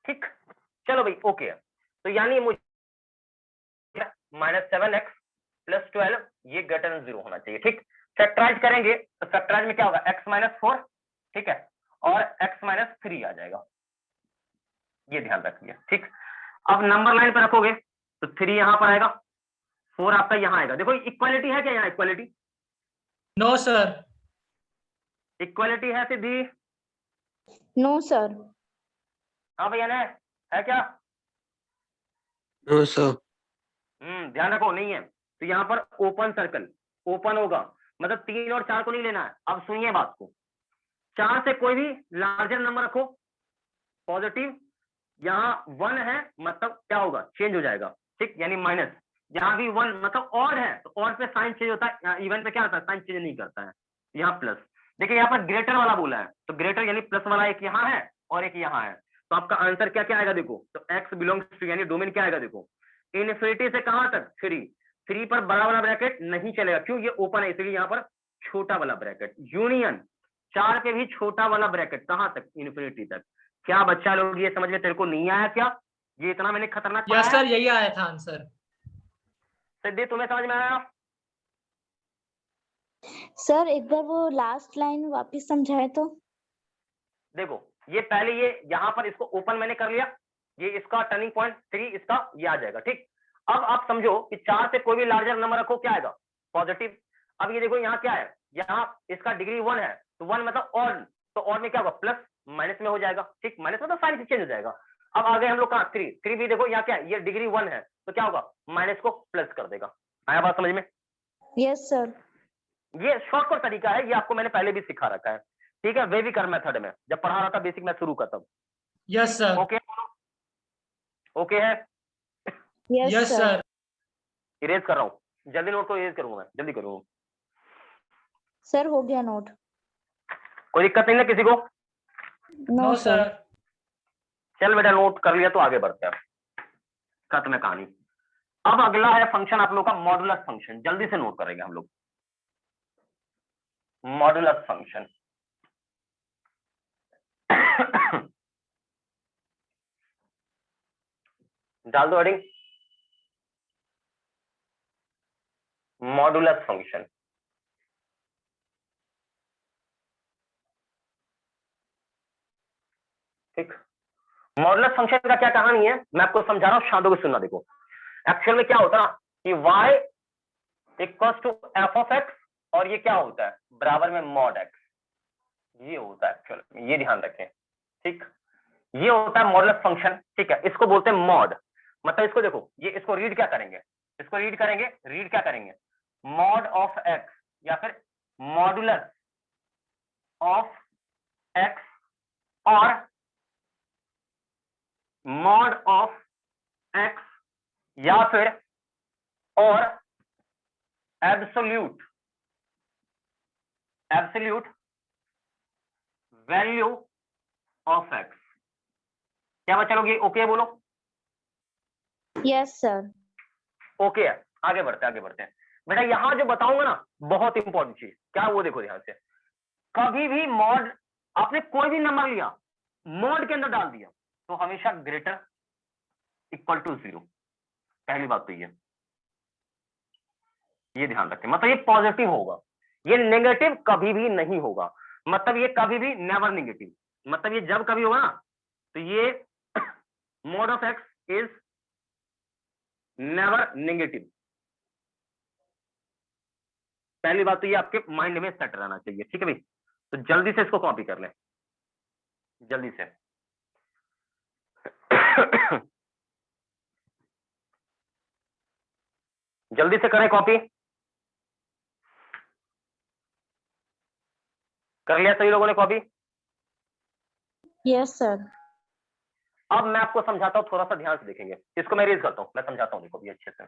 ठीक। चलो भाई ओके है, तो यानी मुझे -7x + 12 ये ग्रेटर देन 0 होना चाहिए, ठीक। फैक्टराइज करेंगे तो फैक्टराइज में क्या होगा, x - 4, ठीक है, और x - 3 आ जाएगा, ये ध्यान रखिए, ठीक। अब नंबर लाइन पर रखोगे तो 3 यहां पर आएगा, 4 आपका यहां आएगा। देखो इक्वालिटी है क्या यहाँ, इक्वालिटी, नो सर। इक्वालिटी है सिद्धि, नो सर। हाँ भैया ने है क्या, नो सर। ध्यान रखो नहीं है तो यहाँ पर ओपन सर्कल, ओपन होगा, मतलब 3 और 4 को नहीं लेना है। अब सुनिए बात को, 4 से कोई भी लार्जर नंबर रखो पॉजिटिव, यहाँ 1 है मतलब क्या होगा, चेंज हो जाएगा, ठीक, यानी माइनस। यहाँ भी 1 मतलब ऑड है तो ऑड पे साइन चेंज होता है, इवन पे क्या होता है, साइन चेंज नहीं करता है। यहाँ प्लस, देखिए यहाँ पर ग्रेटर वाला बोला है तो ग्रेटर यानी प्लस वाला एक यहाँ है और एक यहाँ है, तो आपका आंसर क्या क्या आएगा देखो, तो x बिलोंग्स टू यानी डोमेन क्या आएगा देखो, इनफिनिटी से कहां तक 3 पर बड़ा वाला ब्रैकेट नहीं चलेगा, क्यों, ये ओपन है इसलिए यहाँ पर छोटा वाला ब्रैकेट, यूनियन 4 पे भी छोटा वाला ब्रैकेट, कहां तक, इन्फिनिटी तक। क्या बच्चा लोग ये समझ में तेरे को नहीं आया क्या, ये इतना मैंने खतरनाक यस सर, यही आया था आंसर। सिद्धि तुम्हें समझ में आया। सर एक बार वो लास्ट लाइन वापस समझाए तो। देखो ये पहले ये यहाँ पर इसको ओपन मैंने कर लिया, ये इसका टर्निंग पॉइंट 3 इसका ये आ जाएगा, ठीक। अब आप समझो कि 4 से कोई भी लार्जर नंबर रखो, क्या आएगा? पॉजिटिव। अब ये देखो यहाँ क्या है, यहाँ इसका डिग्री 1 है, तो 1 मतलब ऑड, तो ऑड में क्या होगा? प्लस माइनस में हो जाएगा, ठीक, माइनस मतलब साइन चेंज हो जाएगा। अब आगे हम लोग कहा 3 भी देखो यहाँ क्या है, ये डिग्री 1 है, तो क्या होगा? माइनस को प्लस कर देगा। आया बात समझ में? Yes sir. ये शॉर्टकट तरीका है, ये आपको मैंने पहले भी सिखा रखा है, ठीक है, वेविकर मेथड में जब पढ़ा रहा था बेसिक में शुरू का तब। Yes sir. ओके, ओके है? Yes yes sir. Sir. Erase कर रहा हूँ, जल्दी नोट को इरेज करूंगा मैं, जल्दी करूंगा। सर हो गया नोट। कोई दिक्कत नहीं ना किसी को? No sir. चल बेटा नोट कर लिया तो आगे बढ़ते हैं, खत्म है कहानी। अब अगला है फंक्शन आप लोग का मॉडुलस फंक्शन, जल्दी से नोट करेंगे हम लोग। मॉडुलस फंक्शन डाल दो हेडिंग, मॉडुलस फंक्शन। ठीक, मॉडुलस फंक्शन का क्या कहानी है मैं आपको समझा रहा हूं, शांत होकर सुनना। देखो एक्चुअल में क्या होता है कि y equals to F of X, और ये क्या होता है? बराबर में मॉड एक्स, ये होता है एक्चुअल में, ये ध्यान रखें, ठीक, ये होता है मॉडुलस फंक्शन, ठीक है, इसको बोलते हैं मॉड। मतलब इसको देखो, ये इसको रीड क्या करेंगे, इसको रीड करेंगे, रीड क्या करेंगे? मॉड ऑफ एक्स या फिर मॉडुलस ऑफ एक्स और मॉड ऑफ एक्स या फिर और एब्सोल्यूट वैल्यू ऑफ एक्स। क्या बच्चा लोग ये ओके बोलो? Yes sir. ओके है, आगे बढ़ते हैं, आगे बढ़ते हैं बेटा। यहां जो बताऊंगा ना बहुत इंपॉर्टेंट चीज क्या, वो देखो ध्यान से। कभी भी मॉड, आपने कोई भी नंबर लिया मॉड के अंदर डाल दिया तो हमेशा ग्रेटर इक्वल टू 0। पहली बात तो ये ध्यान रखें, मतलब ये पॉजिटिव होगा, ये नेगेटिव कभी भी नहीं होगा। मतलब ये कभी भी नेवर नेगेटिव, मतलब ये जब कभी होगा ना तो ये mod of x is never negative. पहली बात तो ये आपके माइंड में सेट रहना चाहिए, ठीक है भाई? तो जल्दी से इसको कॉपी कर लें, जल्दी से जल्दी से करें कॉपी। कर लिया सभी लोगों ने कॉपी? Yes sir. अब मैं आपको समझाता हूं, थोड़ा सा ध्यान से देखेंगे, इसको मैं रेज करता हूं, मैं समझाता हूं, देखो भी अच्छे से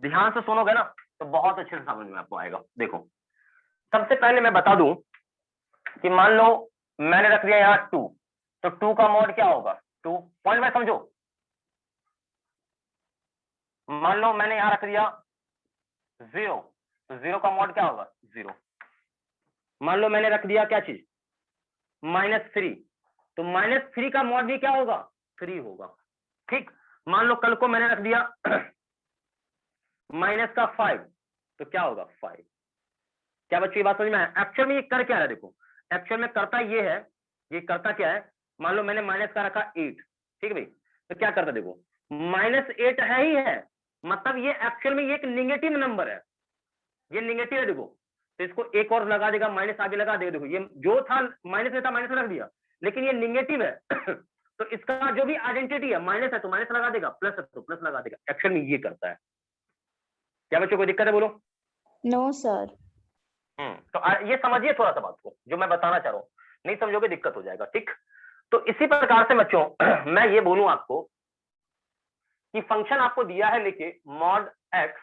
ध्यान से सुनोगे ना तो बहुत अच्छे से समझ में आपको आएगा। देखो सबसे पहले मैं बता दूं कि मान लो मैंने रख दिया यहाँ 2, तो 2 का मॉड क्या होगा? 2 पॉइंट में समझो। मान लो मैंने यहाँ रख दिया 0, तो 0 का मॉड क्या होगा? 0। मान लो मैंने रख दिया क्या चीज? -3, तो -3 का मॉड भी क्या होगा? 3 होगा, ठीक। मान लो कल को मैंने रख दिया -5, तो क्या होगा? 5। क्या बच्चों ये बात समझ में आया? एक्चुअल में ये कर क्या है? देखो एक्चुअल में करता ये है, ये करता क्या है, मान लो मैंने माइनस का रखा 8, ठीक है भाई, तो क्या करता देखो -8 है ही है, मतलब ये एक्चुअल में ये एक निगेटिव नंबर है, ये निगेटिव है। देखो तो इसको एक और लगा देगा, माइनस आगे लगा देगा, देखो ये जो था माइनस में था माइनस रख दिया, लेकिन ये निगेटिव है तो इसका जो भी आइडेंटिटी है, माइनस है तो माइनस लगा देगा, प्लस है तो प्लस लगा देगा। एक्चुअल में ये करता है। क्या बच्चों कोई दिक्कत है बोलो? No sir. तो ये समझिए थोड़ा सा बात को जो मैं बताना चाह रहा हूँ, नहीं समझोगे दिक्कत हो जाएगा, ठीक। तो इसी प्रकार से बच्चों मैं ये बोलूं आपको कि फंक्शन आपको दिया है लेके मॉड एक्स,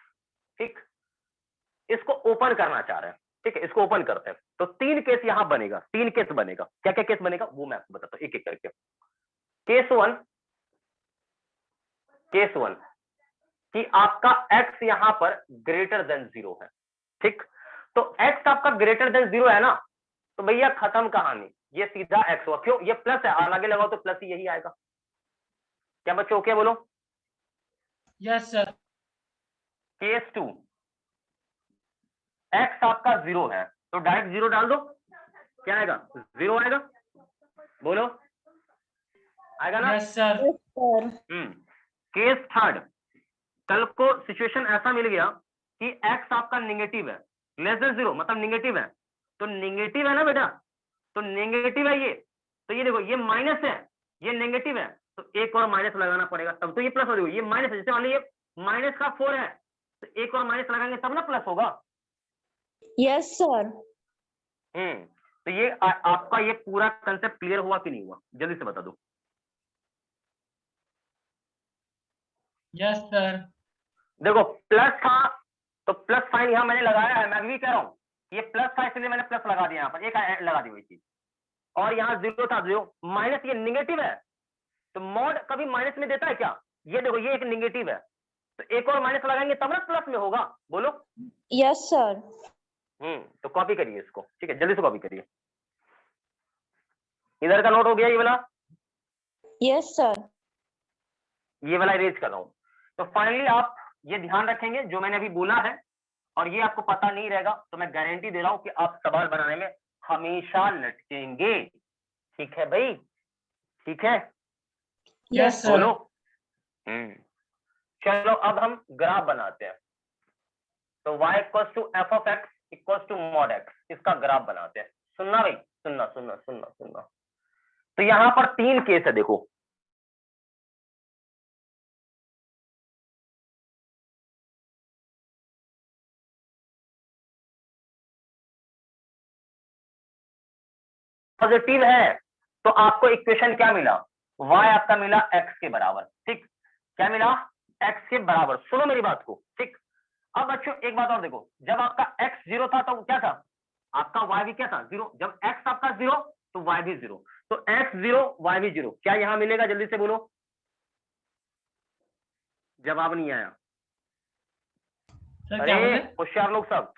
ठीक, इसको ओपन करना चाह रहे हैं, ठीक है, इसको ओपन करते हैं तो 3 केस यहां बनेगा, 3 केस बनेगा। क्या क्या केस बनेगा वो मैं आपको बताता हूं एक एक करके। केस 1 कि आपका x यहां पर ग्रेटर देन 0 है, ठीक। तो x आपका ग्रेटर देन 0 है ना, तो भैया खत्म कहानी, ये सीधा x हुआ। क्यों? ये प्लस है, आगे लगाओ तो प्लस ही यही आएगा। क्या बच्चों ओके बोलो? Yes sir. केस 2 x आपका 0 है तो डायरेक्ट 0 डाल दो, क्या आएगा? 0 आएगा, बोलो। आएगा ना? Yes sir. Yes sir. Case third, कल को सिचुएशन ऐसा मिल गया कि x आपका निगेटिव है, लेस देन 0 मतलब निगेटिव है, तो निगेटिव है ना बेटा, तो नेगेटिव है ये, तो ये देखो ये माइनस है, ये नेगेटिव है, तो एक और माइनस लगाना पड़ेगा तब तो ये प्लस हो जाएगा। ये माइनस है, जैसे मान लो ये माइनस का 4 है, तो एक और माइनस लगाएंगे तब ना प्लस होगा। Yes sir. तो ये आपका ये पूरा कंसेप्ट क्लियर हुआ कि नहीं हुआ, जल्दी से बता दो। Yes sir. देखो प्लस था तो प्लस साइन यहाँ मैंने लगाया है, मैं भी कह रहा हूँ ये प्लस था इसलिए मैंने प्लस लगा दिया, यहाँ पर एक लगा दी हुई चीज, और यहाँ 0 था 0, माइनस ये निगेटिव है, तो मॉड कभी माइनस में देता है क्या? ये देखो ये एक निगेटिव है, तो एक और माइनस लगाएंगे तब ना प्लस में होगा, बोलो। Yes sir. तो कॉपी करिए इसको, ठीक है, जल्दी से कॉपी करिए। इधर का नोट हो गया ये वाला? Yes sir. ये वाला इरेज कर रहा हूं। तो फाइनली आप ये ध्यान रखेंगे जो मैंने अभी बोला है, और ये आपको पता नहीं रहेगा तो मैं गारंटी दे रहा हूं कि आप सवाल बनाने में हमेशा लटकेंगे। ठीक है भाई, ठीक है, यस सर। बोलो। चलो अब हम ग्राफ बनाते हैं। तो y equals to F of X equals to mod X, इसका ग्राफ बनाते हैं। सुनना भाई, सुनना सुनना सुनना सुनना। तो यहां पर 3 केस है, देखो पॉजिटिव है तो आपको इक्वेशन क्या मिला? y आपका मिला x के बराबर, ठीक, क्या मिला? x के बराबर। सुनो मेरी बात को, ठीक। अब बच्चों एक बात और देखो, जब आपका x 0 था तो क्या था? आपका y भी क्या था? 0। जब x आपका 0 तो y भी 0, तो x 0 y भी 0। क्या यहां मिलेगा? जल्दी से बोलो, जवाब नहीं आया। सर क्या अरे बोले? होशियार लोग सब,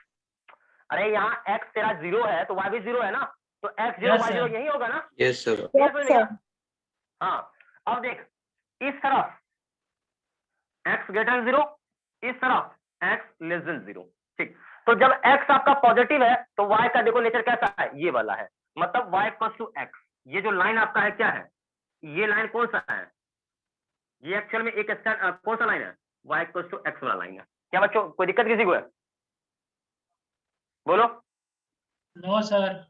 अरे यहाँ x तेरा 0 है तो y भी 0 है ना, तो x 0 Yes, y 0 sir. यही होगा ना? Yes, sir. Yes sir. हाँ, अब देख इस तरफ x ग्रेटर देन 0, इस तरफ x लेस देन 0, ठीक। तो जब x आपका पॉजिटिव है तो y का देखो नेचर कैसा है, ये वाला है, मतलब y इक्वल्स टू x। ये जो लाइन आपका है क्या है? ये लाइन कौन सा है? ये एक्चुअल में एक कौन सा लाइन है? y इक्वल्स टू x वाला लाइन है। क्या बच्चों कोई दिक्कत किसी को है? बोलो। No sir.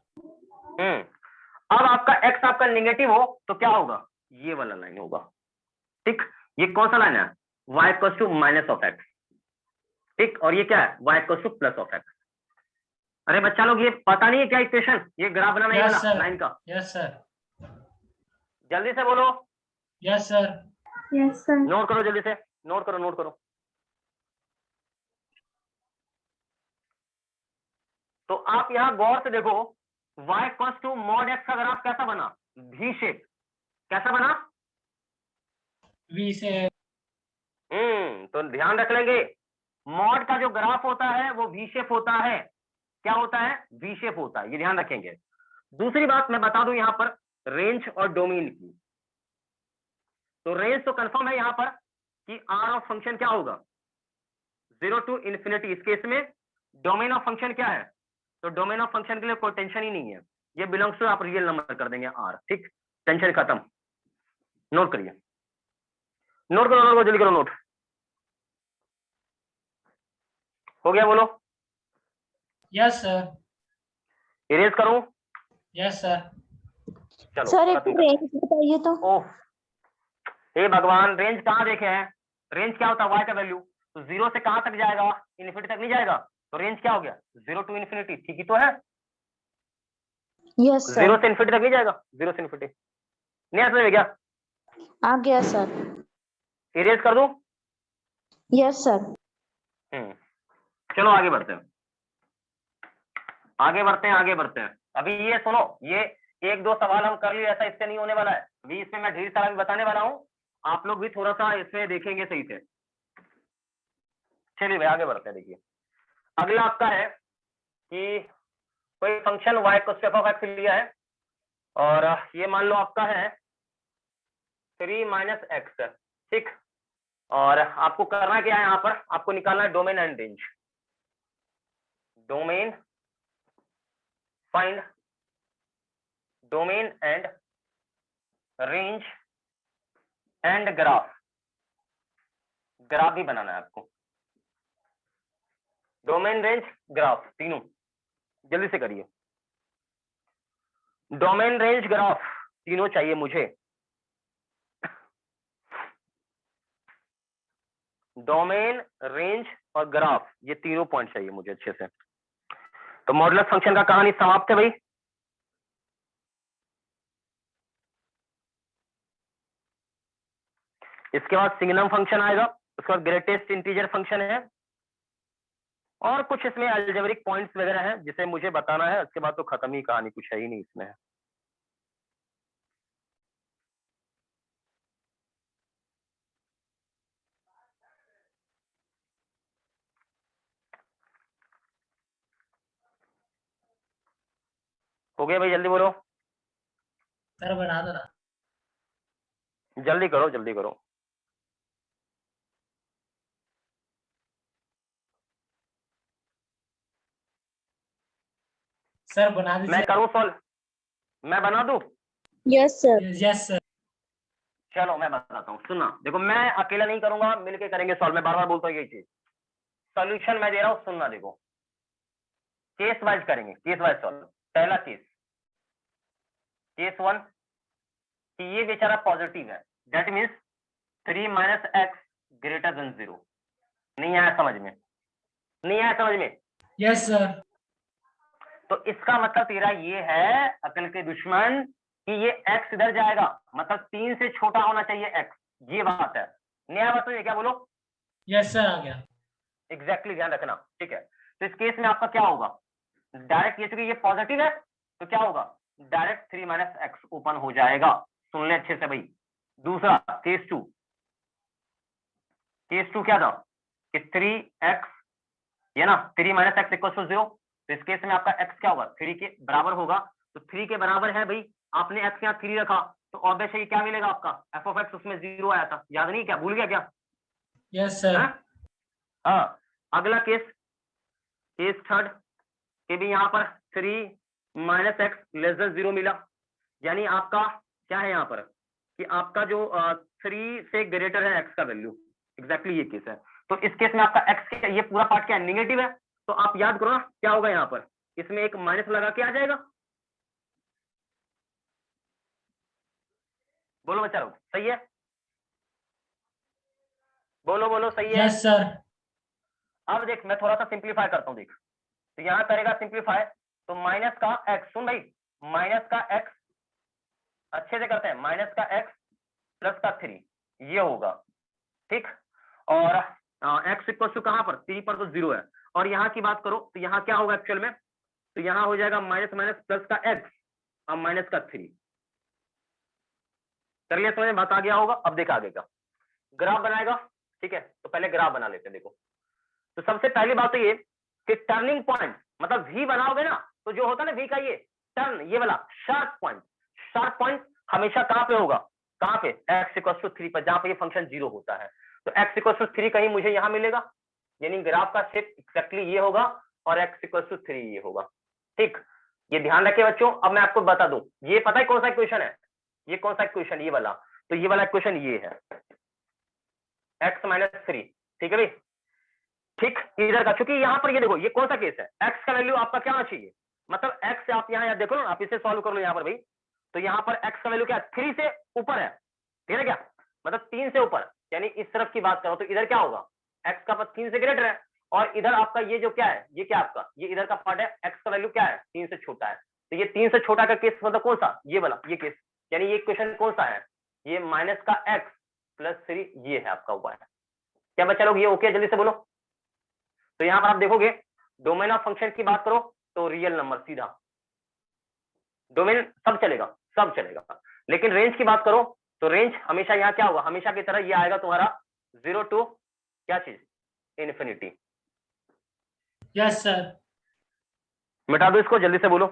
अब आपका x आपका नेगेटिव हो तो क्या होगा? ये वाला लाइन होगा, ठीक। ये कौन सा लाइन है? y equals to minus of x, ठीक, और ये क्या है? y equals to plus of x। अरे बच्चा लोग ये पता नहीं है क्या इक्वेशन, ये ग्राफ बनाना ये यस वाला सर। लाइन का? Yes sir. जल्दी से बोलो। Yes sir. Yes sir. Note करो जल्दी से, नोट करो नोट करो। तो आप यहाँ गौर से देखो, y equals to mod x का ग्राफ कैसा बना? V shape. कैसा बना? वी से। तो ध्यान रख लेंगे, मॉड का जो ग्राफ होता है वो V शेप होता है। क्या होता है? V शेप होता है, ये ध्यान रखेंगे। दूसरी बात मैं बता दूं यहाँ पर रेंज और डोमेन की। तो रेंज तो कंफर्म है यहाँ पर कि r ऑफ फंक्शन क्या होगा? 0 टू इन्फिनिटी। इस केस में डोमेन ऑफ फंक्शन क्या है? तो डोमेन ऑफ फंक्शन के लिए कोई टेंशन ही नहीं है, ये बिलोंग्स टू आप रियल नंबर कर देंगे r, ठीक, टेंशन खत्म। नोट करिए, नोट करो नोट करो, जल्दी करो नोट। हो गया? बोलो। Yes sir. इरेज करूं? Yes sir. चलो सर एक खत्म करते रेंज बताइए तो। हैं। ओह हे भगवान, रेंज कहाँ देखे हैं? रेंज क्या होता है? y का वैल्यू। तो 0 से कहां तक जाएगा? इन्फिनिटी तक नहीं जाएगा, तो रेंज क्या हो गया? 0 टू इन्फिनिटी, ठीक ही तो है। Yes 0 sir. से इन्फिनिटी तक नहीं जाएगा, 0 से इन्फिनिटी। नहीं समझ में क्या? आ गया सर। इरेज कर दूं? Yes sir. चलो आगे बढ़ते हैं, आगे बढ़ते हैं, आगे बढ़ते हैं। अभी ये सुनो, ये 1-2 सवाल हम कर लिए, ऐसा इससे नहीं होने वाला है। अभी इसमें मैं ढेर सारा भी बताने वाला हूँ, आप लोग भी थोड़ा सा इसमें देखेंगे सही से। चलिए भाई आगे बढ़ते हैं। देखिए अगला आपका है कि कोई फंक्शन y को स्टेप ऑफ एक्स लिया है, और ये मान लो आपका है 3 माइनस एक्स, ठीक। और आपको करना क्या है? यहाँ पर आपको निकालना है domain and range. Domain, find domain and range and graph, graph भी बनाना है आपको, डोमेन रेंज ग्राफ तीनों, जल्दी से करिए। डोमेन रेंज ग्राफ तीनों चाहिए मुझे, डोमेन रेंज और ग्राफ, ये तीनों पॉइंट चाहिए मुझे अच्छे से। तो मॉडुलस फंक्शन का कहानी समाप्त है भाई। इसके बाद सिग्नम फंक्शन आएगा, उसके बाद ग्रेटेस्ट इंटीजर फंक्शन है, और कुछ इसमें अलजेब्रिक पॉइंट्स वगैरह हैं जिसे मुझे बताना है। उसके बाद तो खत्म ही कहानी, कुछ है ही नहीं इसमें। हो गया भाई, जल्दी बोलो, सर बना दो ना। जल्दी करो जल्दी करो। सर बना मैं दीजिए। करूं सॉल्व, मैं बना दूं? Yes sir. Yes sir. चलो मैं बताता हूँ, सुनना देखो, मैं अकेला नहीं करूंगा, मिलके करेंगे सॉल्व। मैं बार बार बोलता हूँ यही चीज, सॉल्यूशन मैं दे रहा हूँ, सुनना देखो, केस वाइज करेंगे, केस वाइज सॉल्व। पहला केस, केस 1 कि ये बेचारा पॉजिटिव है, that means 3 minus x greater than 0। नहीं आया समझ में? नहीं आया समझ में? Yes sir. तो इसका मतलब तेरा ये है अकल के दुश्मन कि ये x इधर जाएगा, मतलब 3 से छोटा होना चाहिए x, ये बात है। नया बात है, क्या बोलो? यस सर, आ गया। एग्जैक्टली ध्यान रखना, ठीक है। तो इस केस में आपका क्या होगा, डायरेक्ट ये चूंकि ये पॉजिटिव है तो क्या होगा, डायरेक्ट 3 माइनस एक्स ओपन हो जाएगा। सुन ले अच्छे से भाई। दूसरा केस 2, केस 2 क्या था कि 3x, ये ना 3 माइनस एक्स इक्वल टू 0। तो इस केस में आपका x क्या होगा, 3 के बराबर होगा। तो 3 के बराबर है भाई, आपने x यहाँ 3 रखा, तो ऑब्वियसली क्या मिलेगा आपका, f ऑफ x, उसमें 0 आया था, याद नहीं क्या, भूल गया क्या? Yes sir. हाँ, अगला केस, केस थर्ड के भी यहाँ पर 3 माइनस एक्स लेस देन 0 मिला, यानी आपका क्या है यहाँ पर कि आपका जो 3 से ग्रेटर है x का वैल्यू, एग्जैक्टली ये केस है। तो इस केस में आपका x के ये पूरा पार्ट क्या है, निगेटिव है। तो आप याद करो ना क्या होगा यहाँ पर, इसमें एक माइनस लगा के आ जाएगा। बोलो बच्चा लोग, सही है? बोलो बोलो, सही है? Yes sir. अब देख, मैं थोड़ा सा सिंप्लीफाई करता हूँ, देख। तो यहाँ करेगा सिंप्लीफाई, तो माइनस का x, सुन भाई, माइनस का x, अच्छे से करते हैं, माइनस का x प्लस का 3, ये होगा, ठीक। और x इक्वल टू कहां पर, 3 पर तो 0 है। और यहाँ की बात करो तो यहाँ क्या होगा एक्चुअल में, तो यहाँ हो जाएगा माइनस माइनस प्लस का x और माइनस का 3। कर लिया समझ में, बात आ गया होगा। अब देखा आगे का ग्राफ बनाएगा, ठीक है। तो पहले ग्राफ बना लेते हैं, देखो। तो सबसे पहली बात तो ये कि टर्निंग पॉइंट, मतलब v बनाओगे ना, तो जो होता है ना v का ये टर्न, ये वाला शार्प पॉइंट, शार्प पॉइंट हमेशा कहां पे होगा, कहां पे, x इक्वल टू 3 पर, जहां पे ये फंक्शन 0 होता है। तो x इक्वल टू 3 कहीं मुझे यहां मिलेगा, यानी ग्राफ का शेप एक्जैक्टली ये होगा, और x इक्वल टू 3 ये होगा, ठीक। ये ध्यान रखे बच्चों। अब मैं आपको बता दूं, ये पता है कौन सा इक्वेशन है, ये कौन सा इक्वेशन, ये वाला। तो ये वाला इक्वेशन ये है, x माइनस 3, ठीक है भाई, ठीक। इधर का, क्योंकि यहाँ पर ये देखो, ये कौन सा केस है, x का वैल्यू आपका क्या होना चाहिए, मतलब x से आप यहाँ देखो ना, आप इसे सॉल्व कर लो यहाँ पर भाई। तो यहाँ पर x का वैल्यू क्या है, 3 से ऊपर है, ठीक है क्या, मतलब 3 से ऊपर, यानी इस तरफ की बात करो तो इधर क्या होगा, x का पार्ट 3 से ग्रेटर है, और इधर आपका ये जो क्या है, ये क्या आपका, ये इधर का पार्ट है, x का वैल्यू क्या है, 3 से छोटा है। तो ये 3 से छोटा का केस मतलब कौन सा, ये वाला, ये केस, यानी ये इक्वेशन कौन सा है, ये माइनस का x प्लस 3, ये है आपका हुआ है। क्या बच्चा लोग, ये ओके, जल्दी से बोलो। तो यहां पर आप देखोगे, डोमेन ऑफ फंक्शन की बात करो तो रियल नंबर सीधा, डोमेन सब चलेगा, सब चलेगा। लेकिन रेंज की बात करो तो रेंज हमेशा यहाँ क्या होगा, हमेशा की तरह ये आएगा तुम्हारा 0 टू क्या चीज, इन्फिनिटी। Yes sir. मिटा दो इसको, जल्दी से बोलो।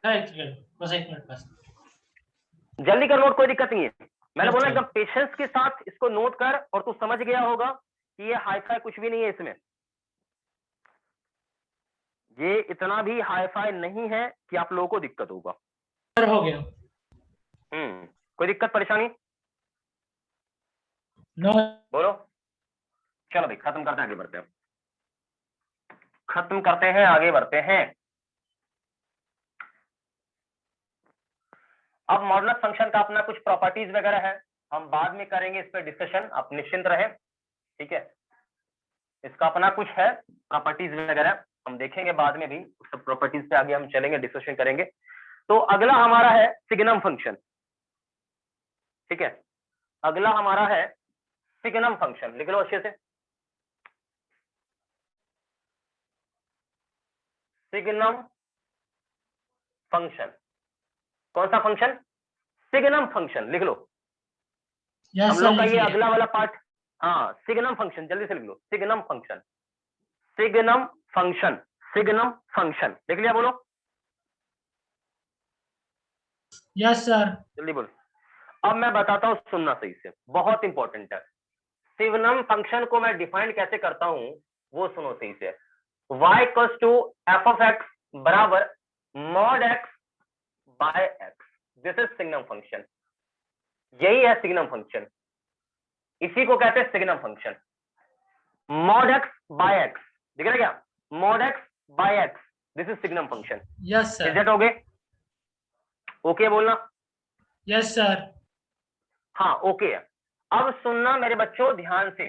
एक मिनट बस, एक मिनट बस। जल्दी कर नोट, कोई दिक्कत नहीं है। मैंने बोला अच्छा। एकदम पेशेंस के साथ इसको नोट कर, और तू समझ गया होगा कि ये हाईफाई कुछ भी नहीं है इसमें, ये इतना भी हाईफाई नहीं है कि आप लोगों को दिक्कत होगा। सर हो गया। कोई दिक्कत परेशानी? नो बोलो। चलो भाई खत्म करते हैं, आगे बढ़ते हैं, खत्म करते हैं, आगे बढ़ते हैं। अब मॉडुलस फंक्शन का अपना कुछ प्रॉपर्टीज वगैरह है, हम बाद में करेंगे इस पर डिस्कशन, आप निश्चिंत रहे, ठीक है। इसका अपना कुछ है प्रॉपर्टीज वगैरह, हम देखेंगे बाद में भी, उस सब प्रॉपर्टीज पे आगे हम चलेंगे, डिस्कशन करेंगे। तो अगला हमारा है सिग्नम फंक्शन, ठीक है। अगला हमारा है सिग्नम फंक्शन, लिख लो अच्छे से, सिग्नम फंक्शन। कौन सा फंक्शन? सिग्नम फंक्शन, लिख लो। यस हम सर लोग का लिख ये लिया। अगला वाला पार्ट, हाँ सिग्नम फंक्शन, जल्दी से लिख लो, signum function, signum function, signum function, लिख लिया? बोलो यस सर। जल्दी बोलो। अब मैं बताता हूं, सुनना सही से, बहुत इंपॉर्टेंट है। सिग्नम फंक्शन को मैं डिफाइन कैसे करता हूं वो सुनो सही से। y equals to F of x बराबर mod x by x, this is signum function. यही है सिग्नम फंक्शन, इसी को कहते हैं signum function. Mod x by x, दिख रहा है क्या? Mod x by x, this is signum function. Yes is sir. That okay? Okay बोलना। Yes sir. हाँ ओके है। अब सुनना मेरे बच्चों ध्यान से,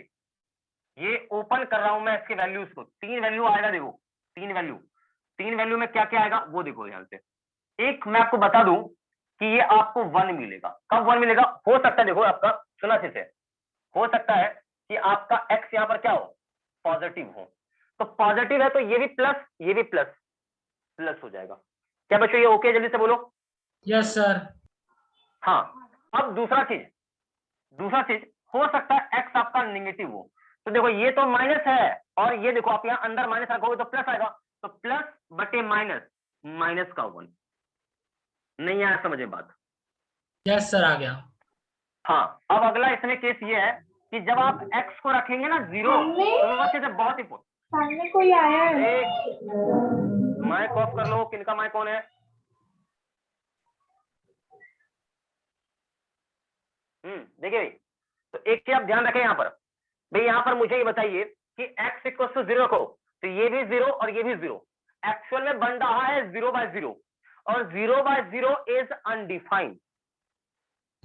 ये ओपन कर रहा हूं मैं इसके वैल्यूज को, 3 वैल्यू आएगा, देखो 3 वैल्यू, 3 वैल्यू में क्या क्या आएगा वो देखो ध्यान से। एक मैं आपको बता दूं कि ये आपको 1 मिलेगा। कब 1 मिलेगा? हो सकता है, देखो आपका, सुना अच्छे से, हो सकता है कि आपका x यहाँ पर क्या हो, पॉजिटिव हो। तो पॉजिटिव है तो ये भी प्लस, ये भी प्लस, प्लस हो जाएगा। क्या बच्चों ये ओके? जल्दी से बोलो। Yes sir. हाँ। अब दूसरा चीज हो सकता है x आपका नेगेटिव हो। तो देखो ये तो माइनस है, और ये देखो आप यहाँ अंदर माइनस रखोगे तो प्लस आएगा, तो प्लस बटे माइनस, माइनस का 1। नहीं आया समझ में बात? यस सर आ गया। हाँ। अब अगला इसमें केस ये है कि जब आप x को रखेंगे ना 0, तो अच्छे से, बहुत इंपॉर्टेंट, सामने कोई आया है। माइक ऑफ कर लो। किनका माइक ऑन है? देखिए भाई, तो एक चीज आप ध्यान रखें यहाँ पर, भाई यहाँ पर मुझे ये बताइए कि x इक्वल टू 0 रखो, तो ये भी 0 और ये भी 0, एक्चुअल में बन रहा है 0/0, और 0/0 इज अनडिफाइंड।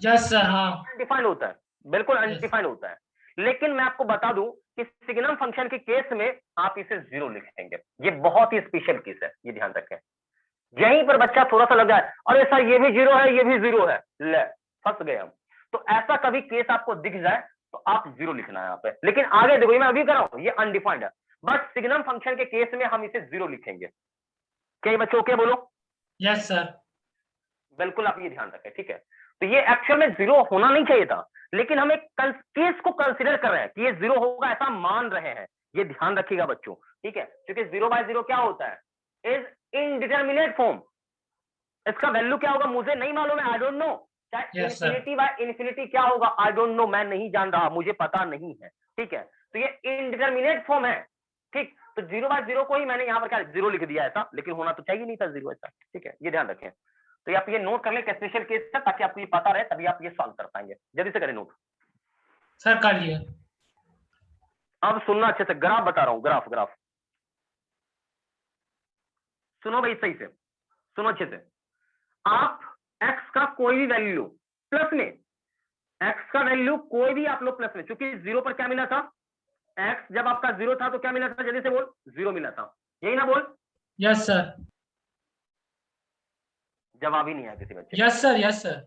Yes sir. हाँ अनडिफाइंड होता है, बिल्कुल अनडिफाइंड होता है। लेकिन मैं आपको बता दूं कि सिग्नम फंक्शन के केस में आप इसे 0 लिखेंगे, ये बहुत ही स्पेशल केस है, ये ध्यान रखें। यहीं पर बच्चा थोड़ा सा लग जाए, अरे सर ये भी 0 है, ये भी 0 है, ले फंस गए हम। तो ऐसा कभी केस आपको दिख जाए तो आप 0 लिखना है यहाँ पे। लेकिन आगे देखो, ये मैं अभी कर रहा हूं, ये अनडिफाइंड है, बट सिग्नम फंक्शन के केस में हम इसे 0 लिखेंगे। क्या ये बच्चों ओके बोलो? Yes sir. बिल्कुल आप ये ध्यान रखें, ठीक है। तो ये एक्चुअल में 0 होना नहीं चाहिए था, लेकिन हम एक केस को कंसिडर कर रहे हैं कि ये 0 होगा, ऐसा मान रहे हैं, ये ध्यान रखिएगा बच्चों, ठीक है। क्योंकि 0/0 क्या होता है, इज इनडिटरमिनेट फॉर्म। इसका वैल्यू क्या होगा मुझे नहीं मालूम है, आई डोंट नो। चाहे Yes, sir. Infinity by infinity क्या होगा, आई डोंट नो, मैं नहीं जान रहा, मुझे पता नहीं है, ठीक है। तो ये इनडिटरमिनेट फॉर्म है, ठीक। तो 0/0 को ही मैंने यहाँ पर क्या 0 लिख दिया ऐसा, लेकिन होना तो चाहिए नहीं था 0 ऐसा, ठीक है, ये ध्यान रखें। तो आप ये नोट कर लें स्पेशल केस है, ताकि आपको ये पता रहे, तभी आप ये सॉल्व कर पाएंगे। जल्दी से करें नोट। सर कर लिए। अब सुनना अच्छे से, ग्राफ बता रहा हूं, ग्राफ ग्राफ सुनो भाई सही से, सुनो अच्छे से। आप x का कोई भी वैल्यू लो प्लस में, x का वैल्यू कोई भी आप लो प्लस में, क्योंकि 0 पर क्या मिला था, x जब आपका 0 था तो क्या मिला था, जल्दी से बोल, 0 मिला था, यही ना बोल? Yes sir. जवाब ही नहीं आया किसी बच्चे। Yes sir. Yes sir.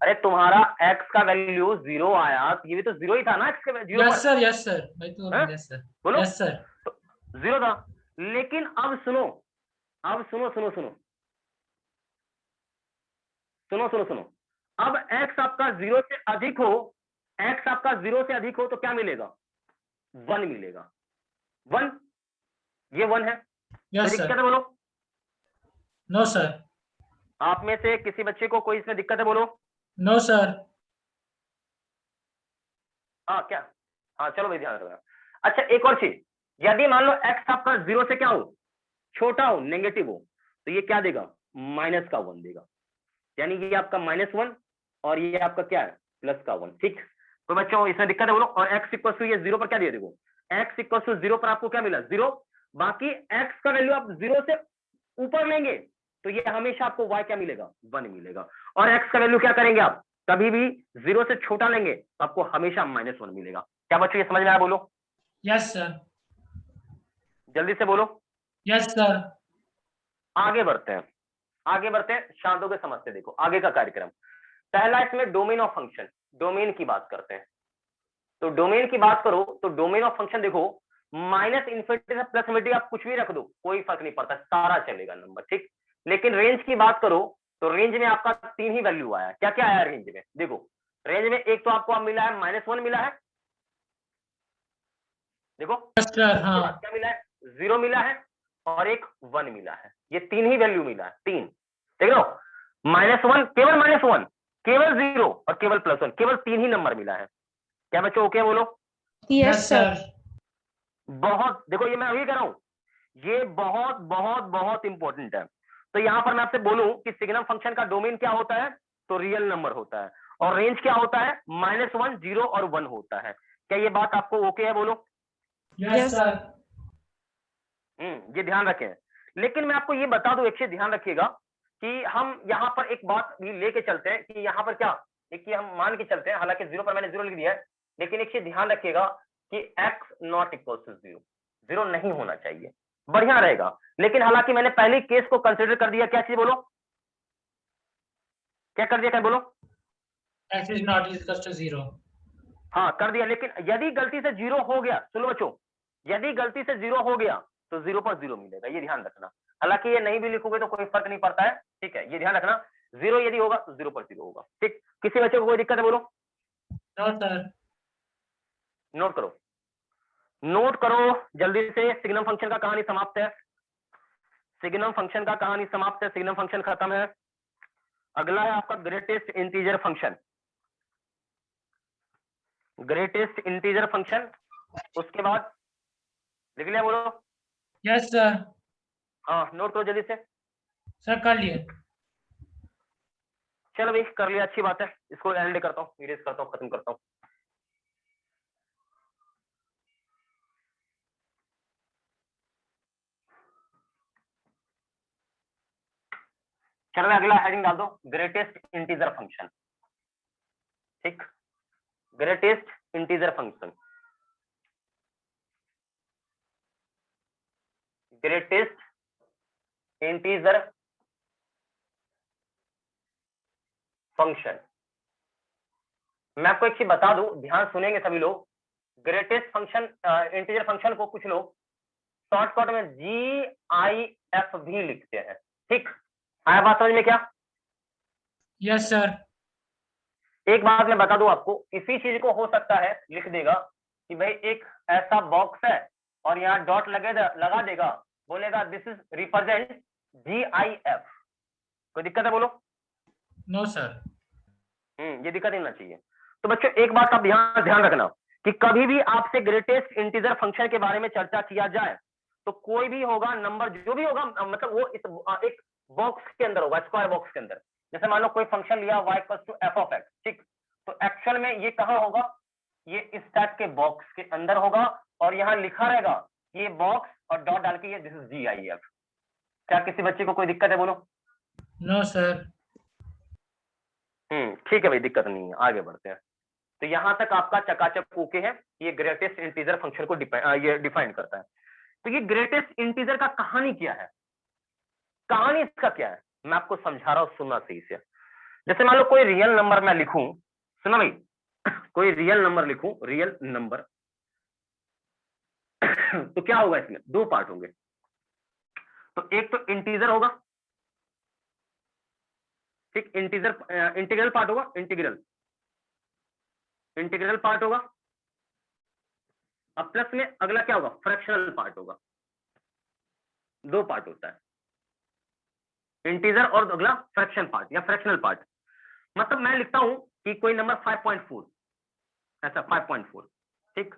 अरे तुम्हारा x का वैल्यू 0 आया, तो ये भी तो 0 ही था ना, x के 0 यस पर। सर। यस सर भाई तो हाँ? Yes sir. बोलो। Yes sir. तो 0 था, लेकिन अब सुनो, अब सुनो सुनो सुनो सुनो सुनो सुनो, अब x आपका 0 से अधिक हो, x आपका 0 से अधिक हो तो क्या मिलेगा, 1 मिलेगा, 1, ये 1 है। यस दिक्कत सर। है बोलो? No sir. आप में से किसी बच्चे को कोई इसमें दिक्कत है बोलो? No sir. हाँ क्या? हाँ चलो भाई ध्यान रखना। अच्छा एक और चीज, यदि मान लो x आपका 0 से क्या हो, छोटा हो, नेगेटिव हो, तो ये क्या देगा, -1 देगा। यानी कि आपका -1 और ये आपका क्या है प्लस का 1। ठीक, तो बच्चों इसमें दिक्कत है बोलो। और x इक्वल टू ये 0 पर क्या दिया देखो, x इक्वल टू 0 पर आपको क्या मिला 0, बाकी x का वैल्यू आप 0 से ऊपर लेंगे तो ये हमेशा आपको y क्या मिलेगा 1 मिलेगा। और x का वैल्यू क्या करेंगे आप, कभी भी 0 से छोटा लेंगे तो आपको हमेशा -1 मिलेगा। क्या बच्चों ये समझ में आया बोलो? Yes sir. जल्दी से बोलो। Yes sir. आगे बढ़ते हैं, आगे बढ़ते हैं, शांतों के समझते देखो आगे का कार्यक्रम। पहला इसमें डोमेन ऑफ फंक्शन, डोमेन की बात करते हैं। तो डोमेन की बात करो तो डोमेन ऑफ फंक्शन देखो, माइनस इन्फिनिटी से प्लस इन्फिनिटी आप कुछ भी रख दो कोई फर्क नहीं पड़ता, सारा चलेगा नंबर। ठीक, लेकिन रेंज की बात करो तो रेंज में आपका 3 ही वैल्यू आया। क्या क्या आया रेंज में देखो, रेंज में एक तो आपको अब मिला है -1 मिला है, देखो सर हाँ। क्या मिला है 0 मिला है और एक 1 मिला है, ये 3 ही वैल्यू मिला है, 3 देख लो, -1 केवल -1 केवल 0 और केवल +1, केवल 3 ही नंबर मिला है। क्या बच्चों ओके बोलो? Yes sir. बहुत देखो, ये मैं अभी कह रहा हूं, ये बहुत बहुत बहुत इंपॉर्टेंट है। तो यहां पर मैं आपसे बोलूं कि सिग्नम फंक्शन का डोमेन क्या होता है, तो रियल नंबर होता है, और रेंज क्या होता है -1 0 और 1 होता है। क्या ये बात आपको ओके है बोलो? Yes sir. ये ध्यान रखें। लेकिन मैं आपको ये बता दूं, एक चीज ध्यान रखिएगा कि हम यहाँ पर एक बात भी लेके चलते हैं कि यहाँ पर क्या, देखिए हम मान के चलते हैं, हालांकि 0 पर मैंने 0 लिख दिया है, लेकिन एक चीज ध्यान रखिएगा कि x नॉट इक्वल टू 0, 0 नहीं होना चाहिए, बढ़िया रहेगा। लेकिन हालांकि मैंने पहले केस को कंसिडर कर दिया, क्या चीज बोलो, क्या कर दिया, क्या बोलो? x is not equal to 0। हाँ कर दिया, लेकिन यदि गलती से 0 हो गया, सुनो बच्चों, यदि गलती से 0 हो गया तो 0 पर 0 मिलेगा, ये ध्यान रखना। हालांकि ये नहीं भी लिखोगे तो कोई फर्क नहीं पड़ता है, ठीक है, ये ध्यान रखना, 0 यदि होगा तो 0 पर 0 होगा। ठीक, किसी बच्चे को कोई दिक्कत है बोलो? No sir. नोट करो, नोट करो जल्दी से। सिग्नम फंक्शन का कहानी समाप्त है, सिग्नम फंक्शन का कहानी समाप्त है, सिग्नम फंक्शन खत्म है। अगला है आपका greatest integer function, greatest integer function. उसके बाद लिख लिया बोलो? Yes sir. हाँ नोट करो जल्दी से। सर कर लिए। चलो भाई कर लिया, अच्छी बात है, इसको एंड करता हूँ, इरेज करता हूँ, खत्म करता हूँ। चलो अगला हेडिंग डाल दो, ग्रेटेस्ट इंटीजर फंक्शन। ठीक, greatest integer function, greatest integer function. मैं आपको एक चीज बता दूं, ध्यान सुनेंगे सभी लोग, ग्रेटेस्ट फंक्शन इंटीजर फंक्शन को कुछ लोग शॉर्टकट में GIF भी लिखते हैं। ठीक, आया बात समझ में क्या? Yes sir. एक बात मैं बता दूं आपको, इसी चीज को हो सकता है लिख देगा कि भाई एक ऐसा बॉक्स है और यहाँ डॉट लगा देगा, बोलेगा दिस इज रिप्रेजेंट GIF। कोई दिक्कत है बोलो? No sir. ये दिक्कत नहीं होना चाहिए। तो बच्चों एक बात आप ध्यान रखना कि कभी भी आपसे ग्रेटेस्ट इंटीजर फंक्शन के बारे में चर्चा किया जाए तो कोई भी होगा नंबर, जो भी होगा मतलब वो इस एक बॉक्स के अंदर होगा, स्क्वायर बॉक्स के अंदर। जैसे मान लो कोई फंक्शन लिया y equal to f of x, ठीक, तो एक्चुअल में ये कहाँ होगा, ये इस टाइप के बॉक्स के अंदर होगा और यहाँ लिखा रहेगा ये बॉक्स और डॉट डाल के ये दिस इज GIF। क्या किसी बच्चे को कोई दिक्कत है बोलो? No sir. ठीक है भाई, दिक्कत नहीं है, आगे बढ़ते हैं। तो यहां तक आपका चकाचक ओके है, ये ग्रेटेस्ट इंटीजर फंक्शन को ये डिफाइन करता है। तो ये ग्रेटेस्ट इंटीजर का कहानी क्या है, कहानी इसका क्या है, मैं आपको समझा रहा हूं, सुनना सही से। जैसे मान लो कोई रियल नंबर मैं लिखूं, सुना भाई, कोई रियल नंबर लिखूं, रियल नंबर तो क्या होगा, इसमें दो पार्ट होंगे। तो एक तो इंटीजर होगा, ठीक, इंटीग्रल पार्ट होगा, इंटीग्रल पार्ट होगा, अब प्लस में अगला क्या होगा, फ्रैक्शनल पार्ट होगा। दो पार्ट होता है, इंटीजर और अगला फ्रैक्शन पार्ट या फ्रैक्शनल पार्ट। मतलब मैं लिखता हूं कि कोई नंबर 5.4, ऐसा 5.4, ठीक,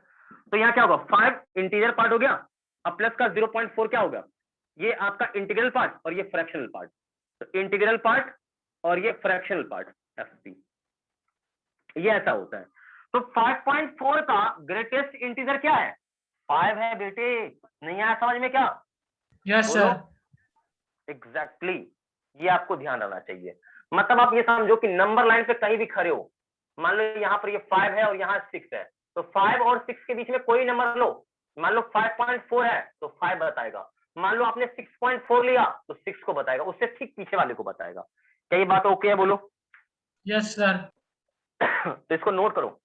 तो यहाँ क्या होगा, 5 इंटीजर पार्ट हो गया, अब प्लस का 0.4 क्या होगा, ये आपका इंटीग्रल पार्ट और ये फ्रैक्शनल पार्ट। तो इंटीग्रल पार्ट और ये फ्रैक्शनल पार्ट, FP। ये ऐसा होता है। तो 5.4 का ग्रेटेस्ट इंटीजर क्या है? 5 है बेटे। नहीं आया समझ में क्या? यस बोलो। सर। एग्जैक्टली ये आपको ध्यान रखना चाहिए। मतलब आप ये समझो कि नंबर लाइन पे कहीं भी खड़े हो, मान लो यहाँ पर ये 5 है और यहाँ 6 है, तो 5 और 6 के बीच में कोई नंबर लो। मान लो 5.4 है तो 5 बताएगा, मान लो आपने 6.4 लिया तो 6 को बताएगा, उससे ठीक पीछे वाले को बताएगा। क्या ये बात ओके है? बोलो। Yes sir. तो इसको नोट करो,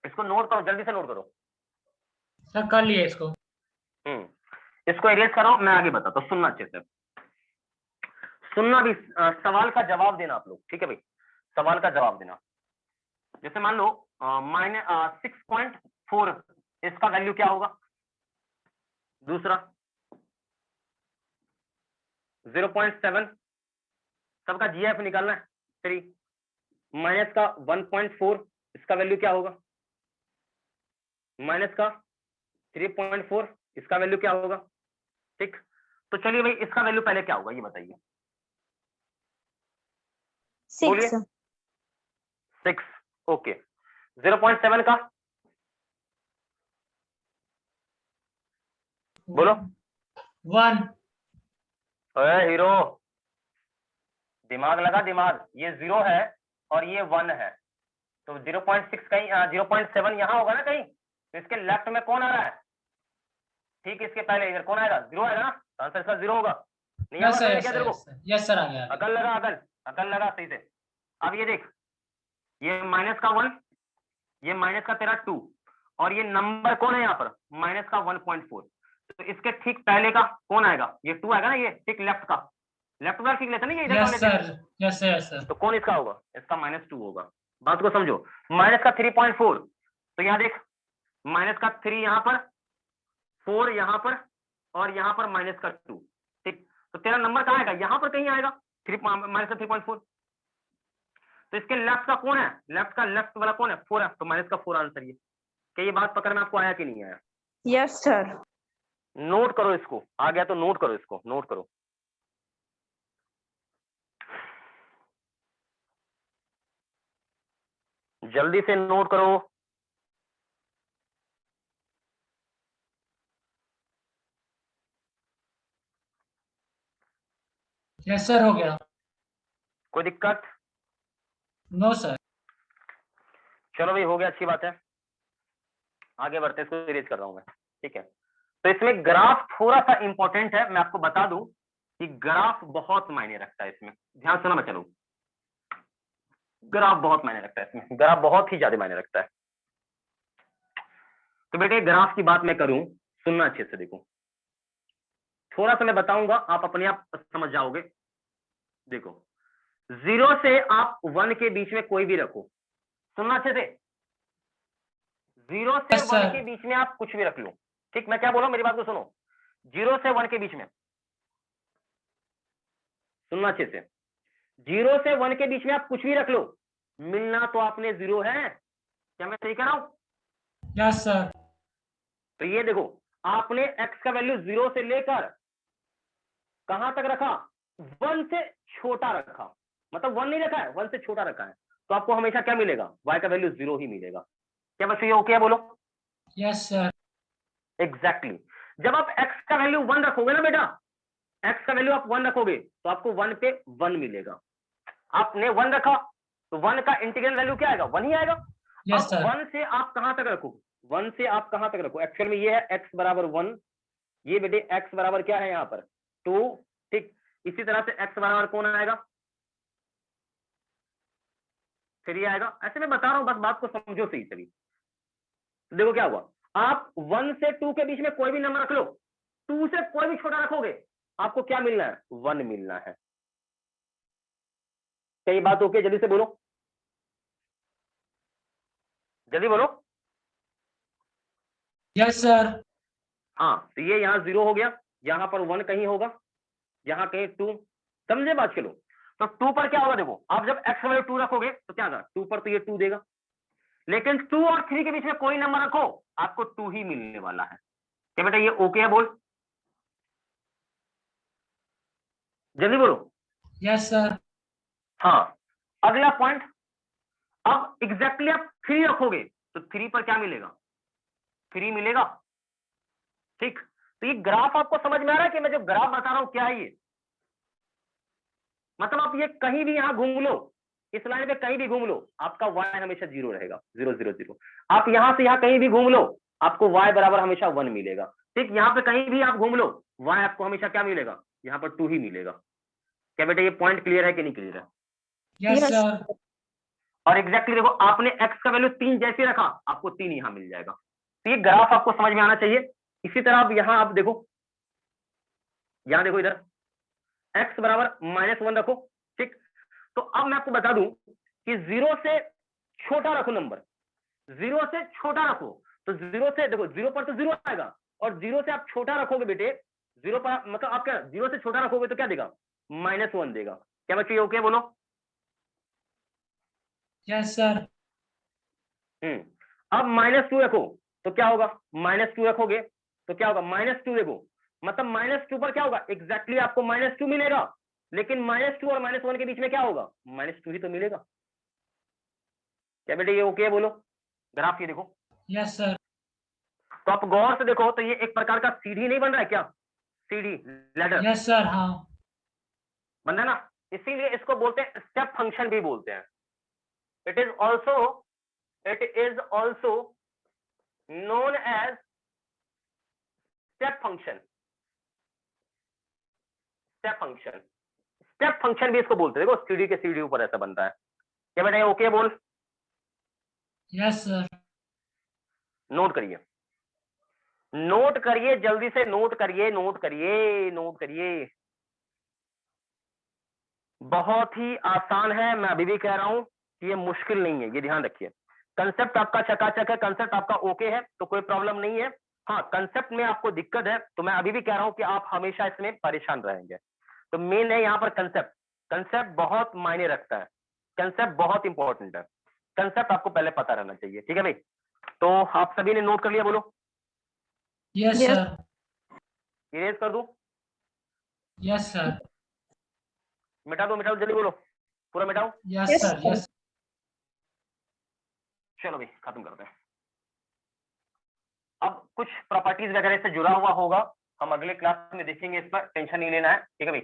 इसको नोट करो, जल्दी से नोट करो। सर कर लिए इसको। इसको इरेज करो, मैं आगे बताता हूँ, सुनना अच्छे से। सुनना भी, सवाल का जवाब देना आप लोग, ठीक है भाई? सवाल का जवाब देना। जैसे मान लो माइनस 6.4, इसका वैल्यू क्या होगा? दूसरा 0.7, सबका जीएफ निकालना है। 3 माइनस का 1.4, इसका वैल्यू क्या होगा? माइनस का 3.4, इसका वैल्यू क्या होगा? ठीक, तो चलिए भाई इसका वैल्यू पहले क्या होगा ये बताइए। बोलिए। 6 6, ओके। 0.7 का बोलो। 1। अरे हीरो, दिमाग लगा दिमाग। ये 0 है और ये 1 है, तो 0.6 कहीं 0.7 यहाँ होगा ना कहीं, तो इसके लेफ्ट में कौन आ रहा है? ठीक, इसके पहले इधर कौन आएगा? 0 आएगा ना, तो आंसर इसका 0 होगा। नहीं यस आएगा सर, समझ में यस क्या सर, तेरे को? यस सर, आ गया। अकल लगा, अकल लगा सही से। अब ये देख, ये माइनस का 1, ये माइनस का तेरा 2, और ये नंबर कौन है यहाँ पर? माइनस का 1.4, तो इसके ठीक पहले का कौन आएगा? ये 2 आएगा ना, ये ठीक लेफ्ट का, लेफ्ट वाला ठीक लेते ना, ये इधर का यस लेते हैं। Sir, yes sir, yes sir. तो कौन इसका होगा? इसका -2 होगा। बात को समझो। माइनस का 3.4, तो यहाँ देख, माइनस का 3 यहाँ पर, 4 यहाँ पर, और यहाँ पर माइनस का 2। ठीक, तो तेरा नंबर कहाँ आएगा? यहाँ पर कहीं आएगा, माइनस का 3.4। तो इसके लेफ्ट का कौन है? लेफ्ट का लेफ्ट वाला कौन है? 4 है, तो माइनस का 4 आंसर। ये क्या ये बात पकड़ में आपको आया कि नहीं आया? Yes sir. नोट करो इसको, आ गया तो नोट करो, इसको नोट करो। जल्दी से नोट करो। यस सर, हो गया। कोई दिक्कत? No sir. चलो भाई हो गया, अच्छी बात है। आगे बढ़ते, इसको इरेज कर रहा हूं मैं, ठीक है? तो इसमें ग्राफ थोड़ा सा इंपॉर्टेंट है, मैं आपको बता दूं कि ग्राफ बहुत मायने रखता है इसमें। ध्यान सुना बच्चा लोग, ग्राफ बहुत मायने रखता है इसमें, ग्राफ बहुत ही ज्यादा मायने रखता है। तो बेटे ग्राफ की बात मैं करूं, सुनना अच्छे से, देखो थोड़ा सा मैं बताऊंगा, आप अपने आप समझ जाओगे। देखो 0 से आप 1 के बीच में कोई भी रखो, सुनना अच्छे से। 0 से यस 1 सर। के बीच में आप कुछ भी रख लो। ठीक, मैं क्या बोला, मेरी बात को सुनो। 0 से 1 के बीच में, सुनना अच्छे से, 0 से 1 के बीच में आप कुछ भी रख लो, मिलना तो आपने 0 है। क्या मैं सही कह रहा हूं? Yes sir. तो ये देखो, आपने x का वैल्यू 0 से लेकर कहां तक रखा? 1 से छोटा रखा, मतलब 1 नहीं रखा है, 1 से छोटा रखा है, तो आपको हमेशा क्या मिलेगा? y का वैल्यू 0 ही मिलेगा। क्या बच्चों ये ओके है? बोलो। Yes sir. एग्जैक्टली जब आप x का वैल्यू 1 रखोगे ना बेटा, x का वैल्यू आप 1 रखोगे तो आपको 1 पे 1 मिलेगा। आपने 1 रखा तो 1 का इंटीग्रल वैल्यू क्या आएगा? 1 ही आएगा। यस अब सर। 1 से आप कहां तक रखोगे? 1 से आप कहां तक रखो? एक्चुअल में ये है x बराबर 1, ये बेटे x बराबर क्या है यहाँ पर? 2। ठीक, इसी तरह से x बराबर कौन आएगा? 3 आएगा। ऐसे मैं बता रहा हूं, बस बात को समझो सही सभी। देखो क्या हुआ, आप 1 से 2 के बीच में कोई भी नंबर रख लो, 2 से कोई भी छोटा रखोगे, आपको क्या मिलना है? 1 मिलना है। क्या ये बात ओके? जल्दी से बोलो, जल्दी बोलो। Yes sir. हाँ, तो ये यहाँ 0 हो गया, यहाँ पर 1 कहीं होगा, यहाँ कहीं 2। समझे बात? चलो, तो 2 पर क्या होगा? देखो आप जब x का वैल्यू 2 रखोगे तो क्या होगा? 2 पर तो ये 2 देगा, लेकिन 2 और 3 के बीच में कोई नंबर रखो, आपको 2 ही मिलने वाला है। क्या बेटा ये ओके है? बोल, जल्दी बोलो। Yes sir. हाँ, अगला पॉइंट, अब एग्जैक्टली आप 3 रखोगे तो 3 पर क्या मिलेगा, 3 मिलेगा। ठीक, तो ये ग्राफ आपको समझ में आ रहा है कि मैं जो ग्राफ बता रहा हूं क्या है ये, मतलब आप ये कहीं भी यहां घूम लो, इस लाइन पे कहीं भी घूम लो, आपका y हमेशा 0 रहेगा, 0 0 0। आप यहां से यहां कहीं भी घूम लो, आपको y बराबर हमेशा 1 मिलेगा। ठीक, यहां पे कहीं भी आप घूम लो, y आपको हमेशा क्या मिलेगा, यहाँ पर 2 ही मिलेगा। क्या बेटा ये पॉइंट क्लियर है कि नहीं क्लियर है? Yes Yes. सर। और एग्जैक्टली देखो, आपने x का वैल्यू 3 जैसे रखा, आपको 3 यहां मिल जाएगा। तो ये ग्राफ आपको समझ में आना चाहिए। इसी तरह आप यहां आप देखो, यहां देखो इधर x बराबर -1 रखो। ठीक, तो अब मैं आपको बता दूं कि 0 से छोटा रखो नंबर, 0 से छोटा रखो। तो 0 से देखो, 0 पर तो 0 आएगा, और 0 से आप छोटा रखोगे बेटे, 0 पर मतलब आप क्या 0 से छोटा रखोगे तो क्या देगा, -1 देगा। क्या बच्चों ये ओके बोलो? Yes sir. अब -2 रखो तो क्या होगा, -2 रखोगे तो क्या होगा, -2 देखो, मतलब -2 पर क्या होगा, एग्जैक्टली आपको -2 मिलेगा, लेकिन -2 और -1 के बीच में क्या होगा, -2 ही तो मिलेगा। क्या बेटे ये ओके बोलो? ग्राफ ये देखो, यस सर। तो आप गौर से देखो तो ये एक प्रकार का सीढ़ी नहीं बन रहा है क्या, सीढ़ी, लैडर यस सर। हाँ। बन रहा है ना, इसीलिए इसको बोलते हैं स्टेप फंक्शन भी बोलते हैं। It is also known as step function, step function, step function भी इसको बोलते हैं। देखो सीढ़ी के सीढ़ी ऊपर ऐसा बनता है। क्या बेटा ये ओके बोल? Yes sir. नोट करिए, नोट करिए, जल्दी से नोट करिए, नोट करिए, नोट करिए। बहुत ही आसान है, मैं अभी भी कह रहा हूं कि ये मुश्किल नहीं है, ये ध्यान रखिए। कंसेप्ट आपका चकाचक है, कंसेप्ट आपका ओके है, तो कोई प्रॉब्लम नहीं है। हाँ, कंसेप्ट में आपको दिक्कत है तो मैं अभी भी कह रहा हूं कि आप हमेशा इसमें परेशान रहेंगे। तो मेन है यहाँ पर कंसेप्ट, कंसेप्ट बहुत मायने रखता है, कंसेप्ट बहुत इंपॉर्टेंट है, कंसेप्ट आपको पहले पता रहना चाहिए। ठीक है भाई, तो आप सभी ने नोट कर लिया, बोलो यस Yes. सर। इरेज कर दूं, यस सर। मिटा दो, मिटा दो, जल्दी बोलो, पूरा मिटाओ। Yes Yes, sir. sir. Yes. चलो भाई खत्म करते हैं। अब कुछ प्रॉपर्टीज वगैरह से जुड़ा हुआ होगा, हम अगले क्लास में देखेंगे, इस पर टेंशन नहीं लेना है। ठीक है भाई,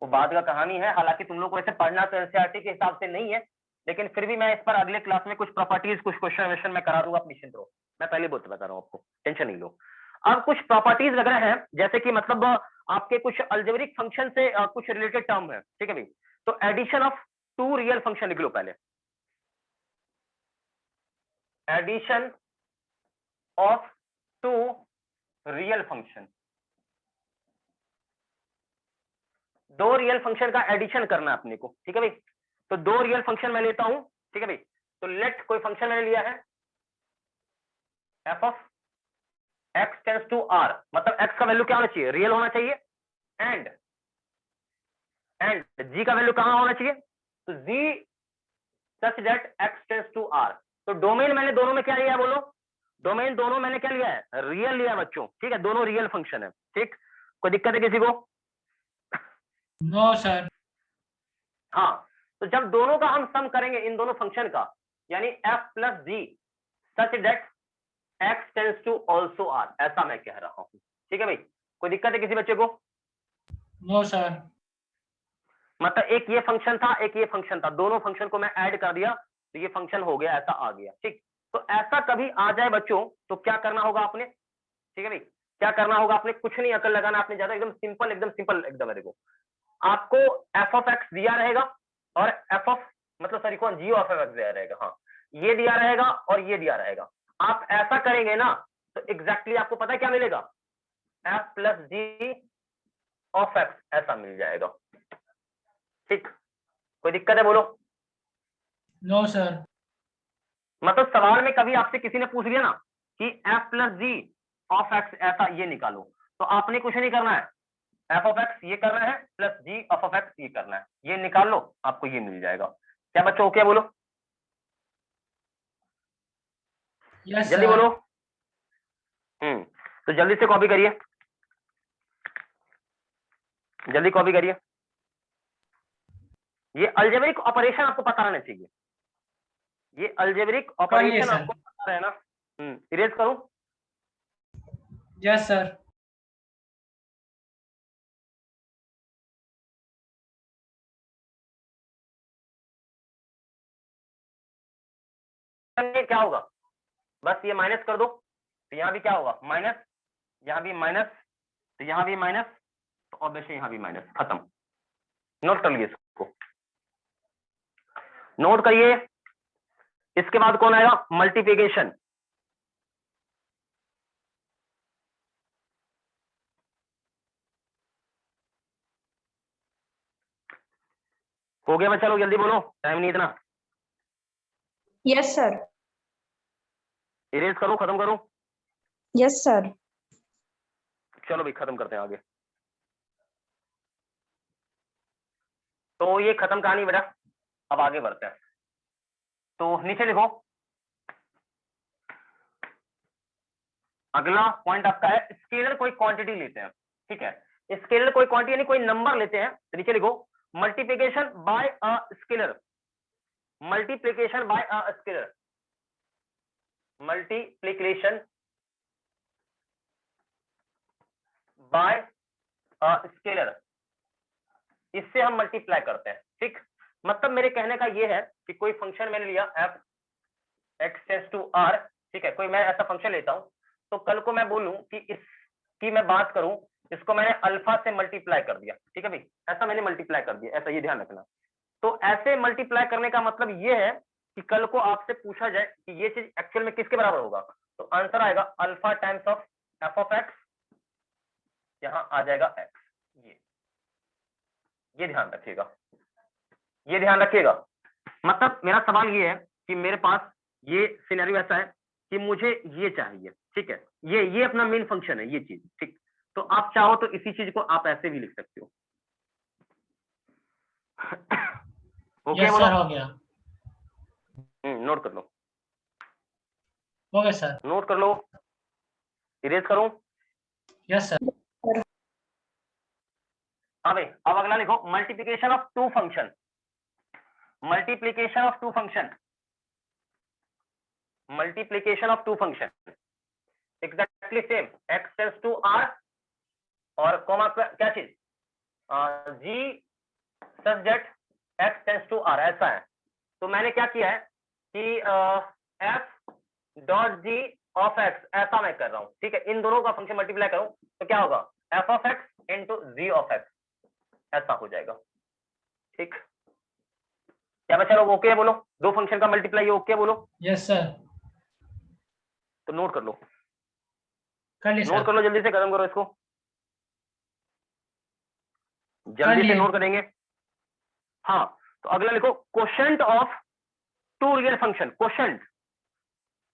वो बाद का कहानी है, हालांकि तुम लोग को ऐसे पढ़ना तो एनसीईआरटी के हिसाब से नहीं है, लेकिन फिर भी मैं इस पर अगले क्लास में कुछ प्रॉपर्टीज, कुछ क्वेश्चन मैं करा दूंगा, आप निश्चिंत रहो, मैं पहले बहुत बता रहा हूँ आपको, टेंशन नहीं लो। अब कुछ प्रॉपर्टीज वगैरह है, जैसे कि मतलब आपके कुछ अलजेब्रिक फंक्शन से कुछ रिलेटेड टर्म है। ठीक है भाई, तो एडिशन ऑफ 2 रियल फंक्शन लिख लो पहले, addition of 2 real function, 2 real function का एडिशन करना है अपने को। ठीक है भाई, तो 2 रियल फंक्शन मैं लेता हूं। ठीक है भाई, तो लेट कोई फंक्शन मैंने लिया है F of X tends to R, मतलब एक्स का वैल्यू क्या होना चाहिए, रियल होना चाहिए, एंड जी का वैल्यू कहां होना चाहिए, तो g such that x tends to R. तो डोमेन मैंने दोनों में क्या लिया है, बोलो, डोमेन दोनों मैंने क्या लिया है, रियल लिया है बच्चों। ठीक है, दोनों रियल फंक्शन है। ठीक, कोई दिक्कत है किसी को? No sir. हाँ, तो जब दोनों का हम सम करेंगे, इन दोनों फंक्शन का, यानी f plus G such that x tends to also R, ऐसा मैं कह रहा हूं। ठीक है भाई, कोई दिक्कत है किसी बच्चे को? No sir. मतलब एक ये फंक्शन था, एक ये फंक्शन था, दोनों फंक्शन को मैं ऐड कर दिया तो ये फंक्शन हो गया, ऐसा आ गया। ठीक, तो ऐसा कभी आ जाए बच्चों तो क्या करना होगा आपने? ठीक है भाई, क्या करना होगा आपने? कुछ नहीं अकल लगाना आपने ज्यादा, एकदम सिंपल, एकदम सिंपल एकदम है। देखो, आपको एफ ऑफ एक्स दिया रहेगा और एफ ऑफ मतलब सॉरी कौन, जी ऑफ एक्स दिया रहेगा, हाँ ये दिया रहेगा और ये दिया रहेगा। आप ऐसा करेंगे ना तो एग्जैक्टली आपको पता है क्या मिलेगा, F plus G of x ऐसा मिल जाएगा। ठीक, कोई दिक्कत है बोलो? No sir. मतलब सवाल में कभी आपसे किसी ने पूछ लिया ना कि F plus G of x ऐसा ये निकालो, तो आपने कुछ नहीं करना है, एफ ऑफ एक्स ये करना है प्लस जी ऑफ एक्स ये करना है, ये निकाल लो, आपको ये मिल जाएगा। क्या बच्चों क्या बोलो, यस जल्दी सर। बोलो। तो जल्दी से कॉपी करिए, जल्दी कॉपी करिए। ये अलजेब्रिक ऑपरेशन आपको पता रहना चाहिए, ये अलजेब्रिक लिए ऑपरेशन सर। आपको पता है ना? इरेज करूं? Yes sir. क्या होगा, बस ये माइनस कर दो, तो यहाँ भी क्या होगा माइनस, यहाँ भी माइनस, तो यहाँ भी माइनस, तो ऑब्वियसली यहाँ भी माइनस, खत्म। नोट कर लीजिए इसको, नोट करिए। इसके बाद कौन आएगा? मल्टीप्लिकेशन। हो गया बच्चा लोग, जल्दी बोलो, टाइम नहीं इतना। Yes sir. इरेज करो, खत्म करो। Yes sir. चलो भाई खत्म करते हैं आगे। तो ये खत्म कहानी बेटा, अब आगे बढ़ते हैं। तो नीचे लिखो, अगला पॉइंट आपका है स्केलर कोई क्वांटिटी लेते हैं, ठीक है। स्केलर कोई क्वांटिटी यानी कोई नंबर लेते हैं, तो नीचे लिखो multiplication bye a scalar, multiplication bye a scalar, multiplication bye a scalar, इससे हम मल्टीप्लाई करते हैं, ठीक। मतलब मेरे कहने का ये है कि कोई फंक्शन मैंने लिया f x tends to r, ठीक है, कोई मैं ऐसा फंक्शन लेता हूं, तो कल को मैं बोलूं कि इसकी मैं बात करूं, इसको मैंने अल्फा से मल्टीप्लाई कर दिया, ठीक है भाई, ऐसा मैंने मल्टीप्लाई कर दिया, ऐसा ये ध्यान रखना। तो ऐसे मल्टीप्लाई करने का मतलब ये है कि कल को आपसे पूछा जाए कि ये चीज एक्चुअल में किसके बराबर होगा, तो आंसर आएगा alpha times of F of x, यहां आ जाएगा एक्स। ये ध्यान रखिएगा, ये ध्यान रखिएगा। मतलब मेरा सवाल ये है कि मेरे पास ये सिनेरियो ऐसा है कि मुझे ये चाहिए, ठीक है, ये अपना मेन फंक्शन है ये चीज, ठीक। तो आप चाहो तो इसी चीज को आप ऐसे भी लिख सकते हो। ओके यस बोलो। सर, हो गया। नोट कर लो, हो गया सर। नोट कर लो, इरेज करो। Yes sir. हाँ भाई, अब अगला लिखो multiplication of two function, multiplication of two function, multiplication of two function exactly same, x tends to R और कॉमा क्या चीज g such that x tends to R, ऐसा है। तो मैंने क्या किया है कि f dot g of x ऐसा मैं कर रहा हूं, ठीक है, इन दोनों का फंक्शन मल्टीप्लाई करूं तो क्या होगा F of X into G of x, ऐसा हो जाएगा, ठीक। क्या बच्चा लोग ओके बोलो, दो फंक्शन का मल्टीप्लाई ओके बोलो। Yes sir. तो नोट कर लो, कर ली नोट सर। कर लो, जल्दी से खत्म करो इसको, कर जल्दी से लिए। नोट करेंगे। हाँ, तो अगला लिखो quotient of two real function, quotient,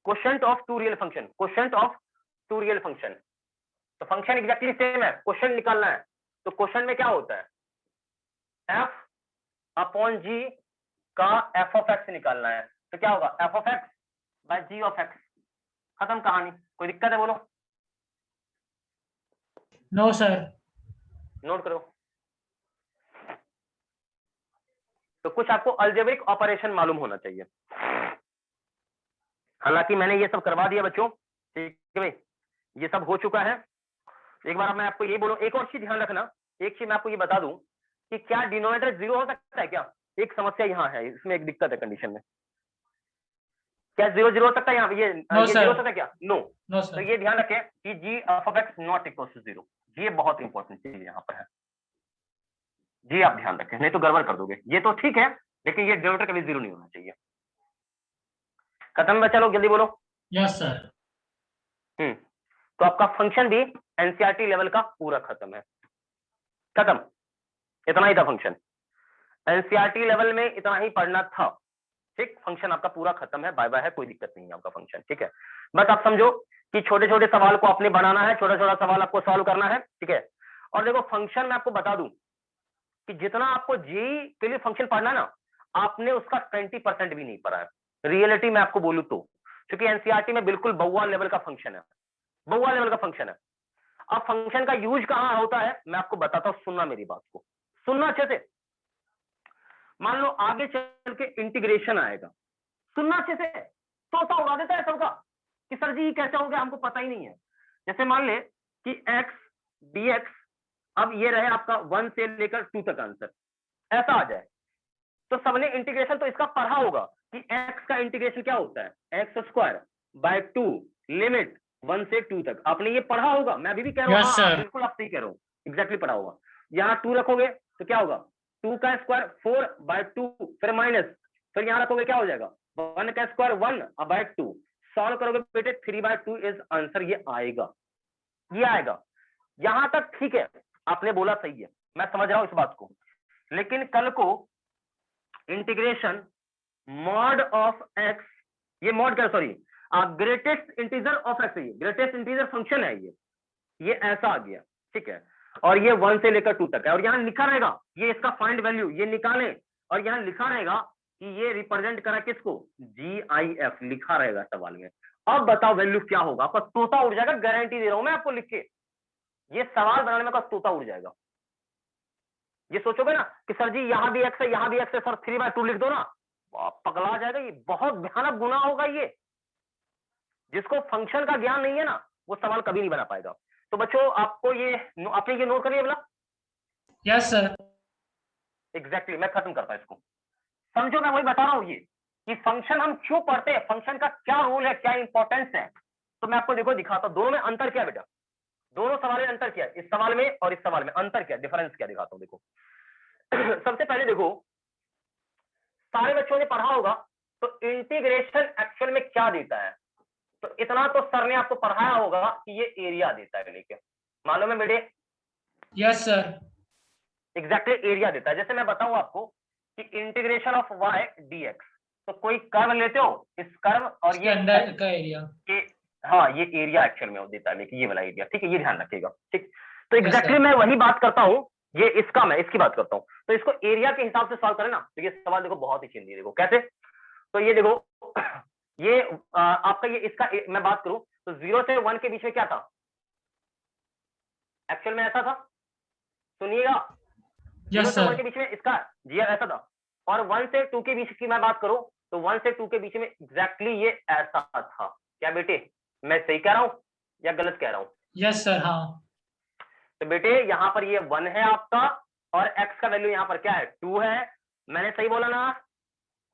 quotient of two real function, quotient of two real function. तो फंक्शन एग्जैक्टली सेम है, क्वेश्चन निकालना है, तो क्वेश्चन में क्या होता है एफ अपॉन जी का एफ ऑफ एक्स निकालना है, तो क्या होगा F of x by g of x, खत्म कहानी। कोई दिक्कत है बोलो? No sir. नोट करो। तो कुछ आपको अलजेब्रिक ऑपरेशन मालूम होना चाहिए, हालांकि मैंने ये सब करवा दिया बच्चों, ठीक है भाई, ये सब हो चुका है। एक बार मैं आपको ये बोलूं, एक और चीज ध्यान रखना, एक चीज मैं आपको ये बता दूं कि क्या डिनोमिनेटर जीरो हो सकता है क्या? एक समस्या यहाँ है, इसमें एक दिक्कत है कंडीशन में, क्या जीरो जीरो हो सकता है यहाँ पे? ये जीरो हो सकता है क्या? नो। नो तो सर। ये ध्यान रखें कि G F of X not equal to zero, ये बहुत इंपॉर्टेंट चीज यहाँ पर है, जी आप ध्यान रखें, नहीं तो गड़बड़ कर दोगे। ये तो ठीक है, लेकिन ये डिनोमिनेटर कभी जीरो नहीं होना चाहिए। खत्म बच्चा लोग, जल्दी बोलो। Yes sir. तो आपका फंक्शन भी एनसीईआरटी लेवल का पूरा खत्म है, खत्म, इतना ही था फंक्शन, एनसीईआरटी लेवल में इतना ही पढ़ना था, ठीक। फंक्शन आपका पूरा खत्म है, बाय बाय है, कोई दिक्कत नहीं है आपका फंक्शन, ठीक है। बस आप समझो कि छोटे छोटे सवाल को आपने बनाना है, छोटा छोटा सवाल आपको सॉल्व करना है, ठीक है। और देखो फंक्शन में आपको बता दूं कि जितना आपको जी के लिए फंक्शन पढ़ना ना, आपने उसका 20% भी नहीं पढ़ा है, रियलिटी में आपको बोलूं तो, क्योंकि एनसीईआरटी में बिल्कुल बउआ लेवल का फंक्शन है, बउआ लेवल का फंक्शन है। अब फंक्शन का यूज कहां होता है मैं आपको बताता हूं, सुनना मेरी बात को, सुनना अच्छे से। मान लो आगे चल के इंटीग्रेशन आएगा, सुनना अच्छे से, तोता उड़ा देता है सबका कि सर जी कैसे हो गया, हमको पता ही नहीं है। जैसे मान ले कि x dx, अब ये रहे आपका 1 से लेकर 2 तक आंसर, ऐसा आ जाए तो सबने इंटीग्रेशन तो इसका पढ़ा होगा कि x का इंटीग्रेशन क्या होता है, x स्क्वायर बाय 2 लिमिट 1 से 2 तक, आपने ये पढ़ा होगा। मैं अभी भी कह रहा हूँ, Yes, हाँ, sir. बिल्कुल आप सही कह रहे हो, एग्जैक्टली पढ़ा होगा। यहाँ 2 रखोगे तो क्या होगा, 2 का स्क्वायर 4 बाय 2, फिर माइनस, फिर यहाँ रखोगे क्या हो जाएगा, 1 का स्क्वायर 1 बाय 2, सॉल्व करोगे बेटे 3 बाय 2 इज आंसर, ये आएगा, ये आएगा। यहां तक ठीक है, आपने बोला सही है, मैं समझ रहा हूं इस बात को। लेकिन कल को इंटीग्रेशन मॉड ऑफ एक्स, ये मॉड क्या, sorry, greatest integer of x, ये ग्रेटेस्ट इंटीजर फंक्शन है, ये ऐसा आ गया, ठीक है, और ये 1 से लेकर 2 तक है, और यहाँ लिखा रहेगा ये इसका फाइंड वैल्यू, ये निकालें, और यहाँ लिखा रहेगा कि ये रिप्रेजेंट करा किसको, GIF लिखा रहेगा सवाल में। अब बताओ वैल्यू क्या होगा, आपका तोता उड़ जाएगा, गारंटी दे रहा हूं मैं आपको लिख के, ये सवाल बनाने में का तोता उड़ जाएगा। ये सोचोगे ना कि सर जी यहाँ भी एक्स है, यहाँ भी एक्स है, सर 3 बाय 2 लिख दो ना, पगला जाएगा, ये बहुत भयानक गुनाह होगा। ये जिसको फंक्शन का ज्ञान नहीं है ना, वो सवाल कभी नहीं बना पाएगा। तो बच्चों आपको आपने ये नोट कर लिया बोला? Yes sir. एग्जैक्टली, मैं खत्म करता हूं इसको। समझो, मैं वही बता रहा हूँ ये कि फंक्शन हम क्यों पढ़ते हैं, फंक्शन का क्या रोल है, क्या इंपॉर्टेंस है। तो मैं आपको देखो दिखाता हूं, दोनों में अंतर क्या है बेटा, दोनों सवाल में अंतर क्या है, इस सवाल में और इस सवाल में अंतर क्या, डिफरेंस क्या, दिखाता हूं देखो। सबसे पहले देखो, सारे बच्चों ने पढ़ा होगा तो इंटीग्रेशन एक्चुअल में क्या देता है, तो इतना तो सर ने आपको पढ़ाया होगा कि ये एरिया देता है, लेके मालूम है बेटे? Yes sir. एग्जैक्टली एरिया देता है। जैसे मैं बताऊं आपको कि इंटीग्रेशन ऑफ y dx, तो कोई कर्व लेते हो, इस कर्व और इसके ये अंदर का एरिया, के, हाँ, ये एरिया एक्चुअल में वो देता है, लेकिन ये वाला एरिया, ठीक है, ये ध्यान रखिएगा, ठीक। तो Yes, एग्जैक्टली sir. मैं वही बात करता हूँ, ये इसका, मैं इसकी बात करता हूँ। तो इसको एरिया के हिसाब से सॉल्व करें ना, तो ये सवाल देखो बहुत ही चिंदी, देखो कैसे। तो ये देखो, ये आपका ये इसका मैं बात करूं तो 0 से 1 के बीच में क्या था, एक्चुअल में ऐसा था, सुनिएगा, 0 यस से 1 सर। के बीच में इसका जी ऐसा था, और 1 से 2 के बीच की मैं बात करूं तो 1 से 2 के बीच में एग्जैक्टली ये ऐसा था। क्या बेटे मैं सही कह रहा हूं या गलत कह रहा हूं? Yes sir. हाँ तो बेटे यहाँ पर ये 1 है आपका, और x का वैल्यू यहाँ पर क्या है, 2 है, मैंने सही बोला ना?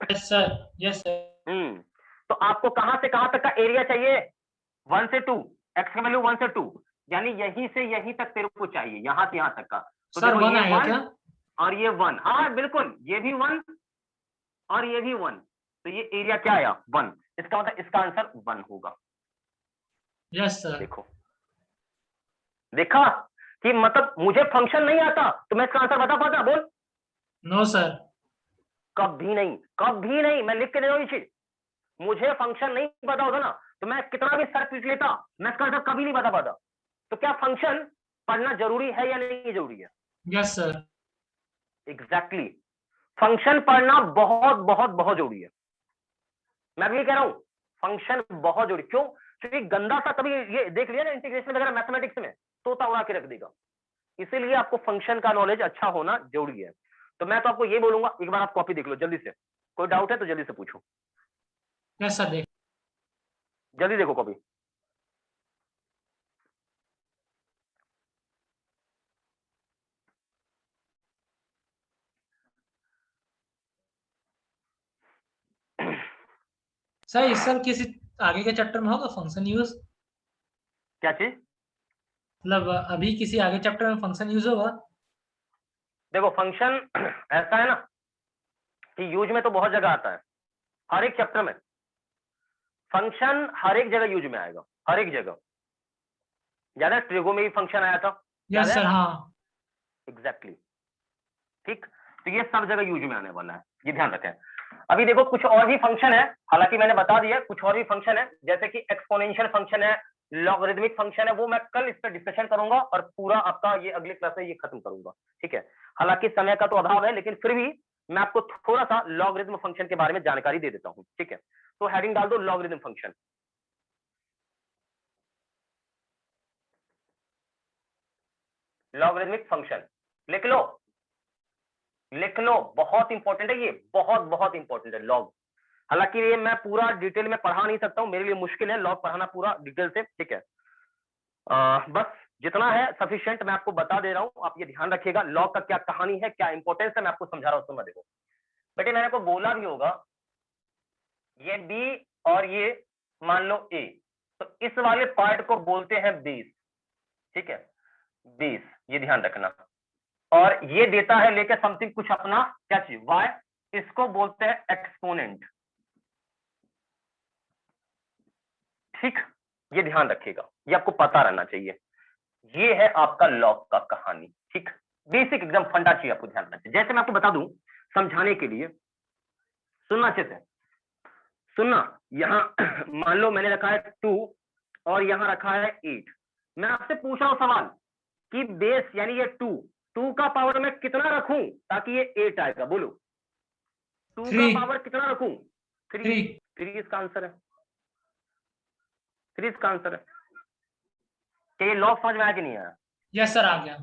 Yes sir. Yes sir. तो आपको कहां से कहां तक का एरिया चाहिए, 1 से 2, x का वैल्यू 1 से 2, यानी यहीं से यहीं तक तेरे को चाहिए, यहां से यहां तक का। तो सर देखो 1 ये आएगा 1 क्या? और ये 1, हाँ बिल्कुल, ये भी 1 और ये भी 1, तो ये एरिया क्या आया, 1, इसका मतलब इसका आंसर 1 होगा। Yes sir. देखो, देखा कि मतलब मुझे फंक्शन नहीं आता तो मैं इसका आंसर बता पाता, बोल? No sir. कभी नहीं, कभी नहीं, मैं लिख के दे रहा हूं ये चीज, मुझे फंक्शन नहीं पता होता ना तो मैं कितना भी सर पीट लेता, मैं इसका आंसर कभी नहीं बता पाता। तो क्या फंक्शन पढ़ना जरूरी है या नहीं जरूरी है? Yes sir. एग्जैक्टली, फंक्शन पढ़ना बहुत बहुत बहुत जरूरी है। मैं भी कह रहा हूं फंक्शन बहुत जरूरी, क्यों? क्योंकि गंदा सा कभी ये देख लिया ना इंटीग्रेशन वगैरह मैथमेटिक्स में, तोता उड़ा के रख देगा। इसीलिए आपको फंक्शन का नॉलेज अच्छा होना जरूरी है। तो मैं तो आपको ये बोलूंगा, एक बार आप कॉपी देख लो जल्दी से, कोई डाउट है तो जल्दी से पूछो, यस सर। देख जल्दी देखो कॉपी। सर इस सब किसी आगे के चैप्टर में होगा फंक्शन यूज? क्या चीज? मतलब अभी किसी आगे चैप्टर में फंक्शन यूज होगा? देखो फंक्शन ऐसा है ना कि यूज में तो बहुत जगह आता है, हर एक चैप्टर में फंक्शन हर एक जगह यूज में आएगा, हर एक जगह। याद है ट्रिगो में भी फंक्शन आया था? याद यस है? सर। हाँ एग्जैक्टली, ठीक। तो ये सब जगह यूज में आने वाला है, ये ध्यान रखें। अभी देखो कुछ और भी फंक्शन है, हालांकि मैंने बता दिया कुछ और भी फंक्शन है, जैसे कि एक्सपोनेंशियल फंक्शन है, लॉगरिथमिक फंक्शन है, वो मैं कल इस पर डिस्कशन करूंगा और पूरा आपका ये अगले क्लास में ये खत्म करूंगा, ठीक है। हालांकि समय का तो अभाव है, लेकिन फिर भी मैं आपको थोड़ा सा लॉगरिथम फंक्शन के बारे में जानकारी दे देता हूँ, ठीक है। तो हेडिंग डाल दो लॉगरिथम फंक्शन, लॉगरिथमिक फंक्शन लिख लो, लिख लो, बहुत इंपॉर्टेंट है ये, बहुत बहुत इंपॉर्टेंट है लॉग। हालांकि ये मैं पूरा डिटेल में पढ़ा नहीं सकता हूँ, मेरे लिए मुश्किल है लॉग पढ़ाना पूरा डिटेल से, ठीक है। बस जितना है सफिशिएंट मैं आपको बता दे रहा हूँ, आप ये ध्यान रखिएगा लॉग का क्या कहानी है, क्या इंपॉर्टेंस है, मैं आपको समझा रहा हूँ। सुनना देखो बेटे, मैंने आपको बोला भी होगा ये बी और ये मान लो ए, तो इस वाले पार्ट को बोलते हैं बेस, ठीक है, बेस, ये ध्यान रखना। और ये देता है लेके समथिंग कुछ अपना क्या चीज y, इसको बोलते हैं एक्सपोनेंट, ठीक, ये ध्यान रखिएगा, ये आपको पता रहना चाहिए। ये है आपका लॉग का कहानी, ठीक, बेसिक एकदम फंडा चाहिए आपको ध्यान रखना चाहिए। जैसे मैं आपको बता दूं समझाने के लिए, सुनना अच्छे से, सुनना। यहां मान लो मैंने रखा है 2 और यहां रखा है 8, मैं आपसे पूछ रहा हूं सवाल कि बेस यानी ये 2 का पावर मैं कितना रखूं ताकि ये 8 आएगा, बोलो 2 का 3 पावर कितना रखूं? 3 3 इसका आंसर है, 3 इसका आंसर है। क्या ये लॉग समझ में आया कि नहीं आया? यस सर, आ गया।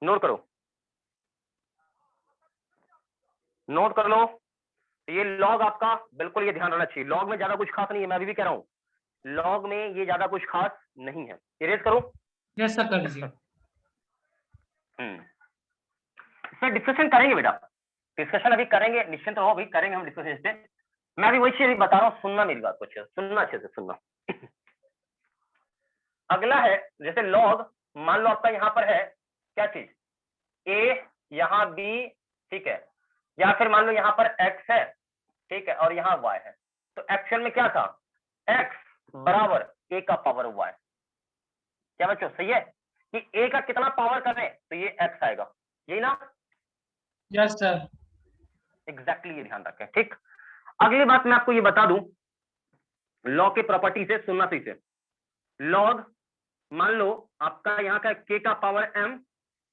नोट करो, नोट कर लो। ये लॉग आपका बिल्कुल ये ध्यान रखना चाहिए, लॉग में ज्यादा कुछ खास नहीं है, मैं अभी भी कह रहा हूं लॉग में ये ज्यादा कुछ खास नहीं है। इरेज करो। यस सर, कर लीजिए। इससे डिस्कशन करेंगे बेटा, डिस्कशन अभी करेंगे, निश्चिंत रहो, अभी करेंगे हम डिस्कशन इस पे। मैं अभी वही चीज बता रहा हूँ, सुनना मेरी बात को अच्छे से, सुनना अच्छे से सुनना। अगला है जैसे लॉग, मान लो आपका यहाँ पर है क्या चीज a, यहाँ b, ठीक है, या फिर मान लो यहाँ पर x है, ठीक है, और यहाँ y है, तो एक्चुअल में क्या था x बराबर a का पावर y। क्या बच्चों सही है कि a का कितना पावर करें तो ये x आएगा, यही ना? Yes sir. एग्जैक्टली ये ध्यान रखें, ठीक। अगली बात मैं आपको ये बता दूं लॉग के प्रॉपर्टी से, सुनना सही से। लॉग मान लो आपका यहाँ का k का पावर m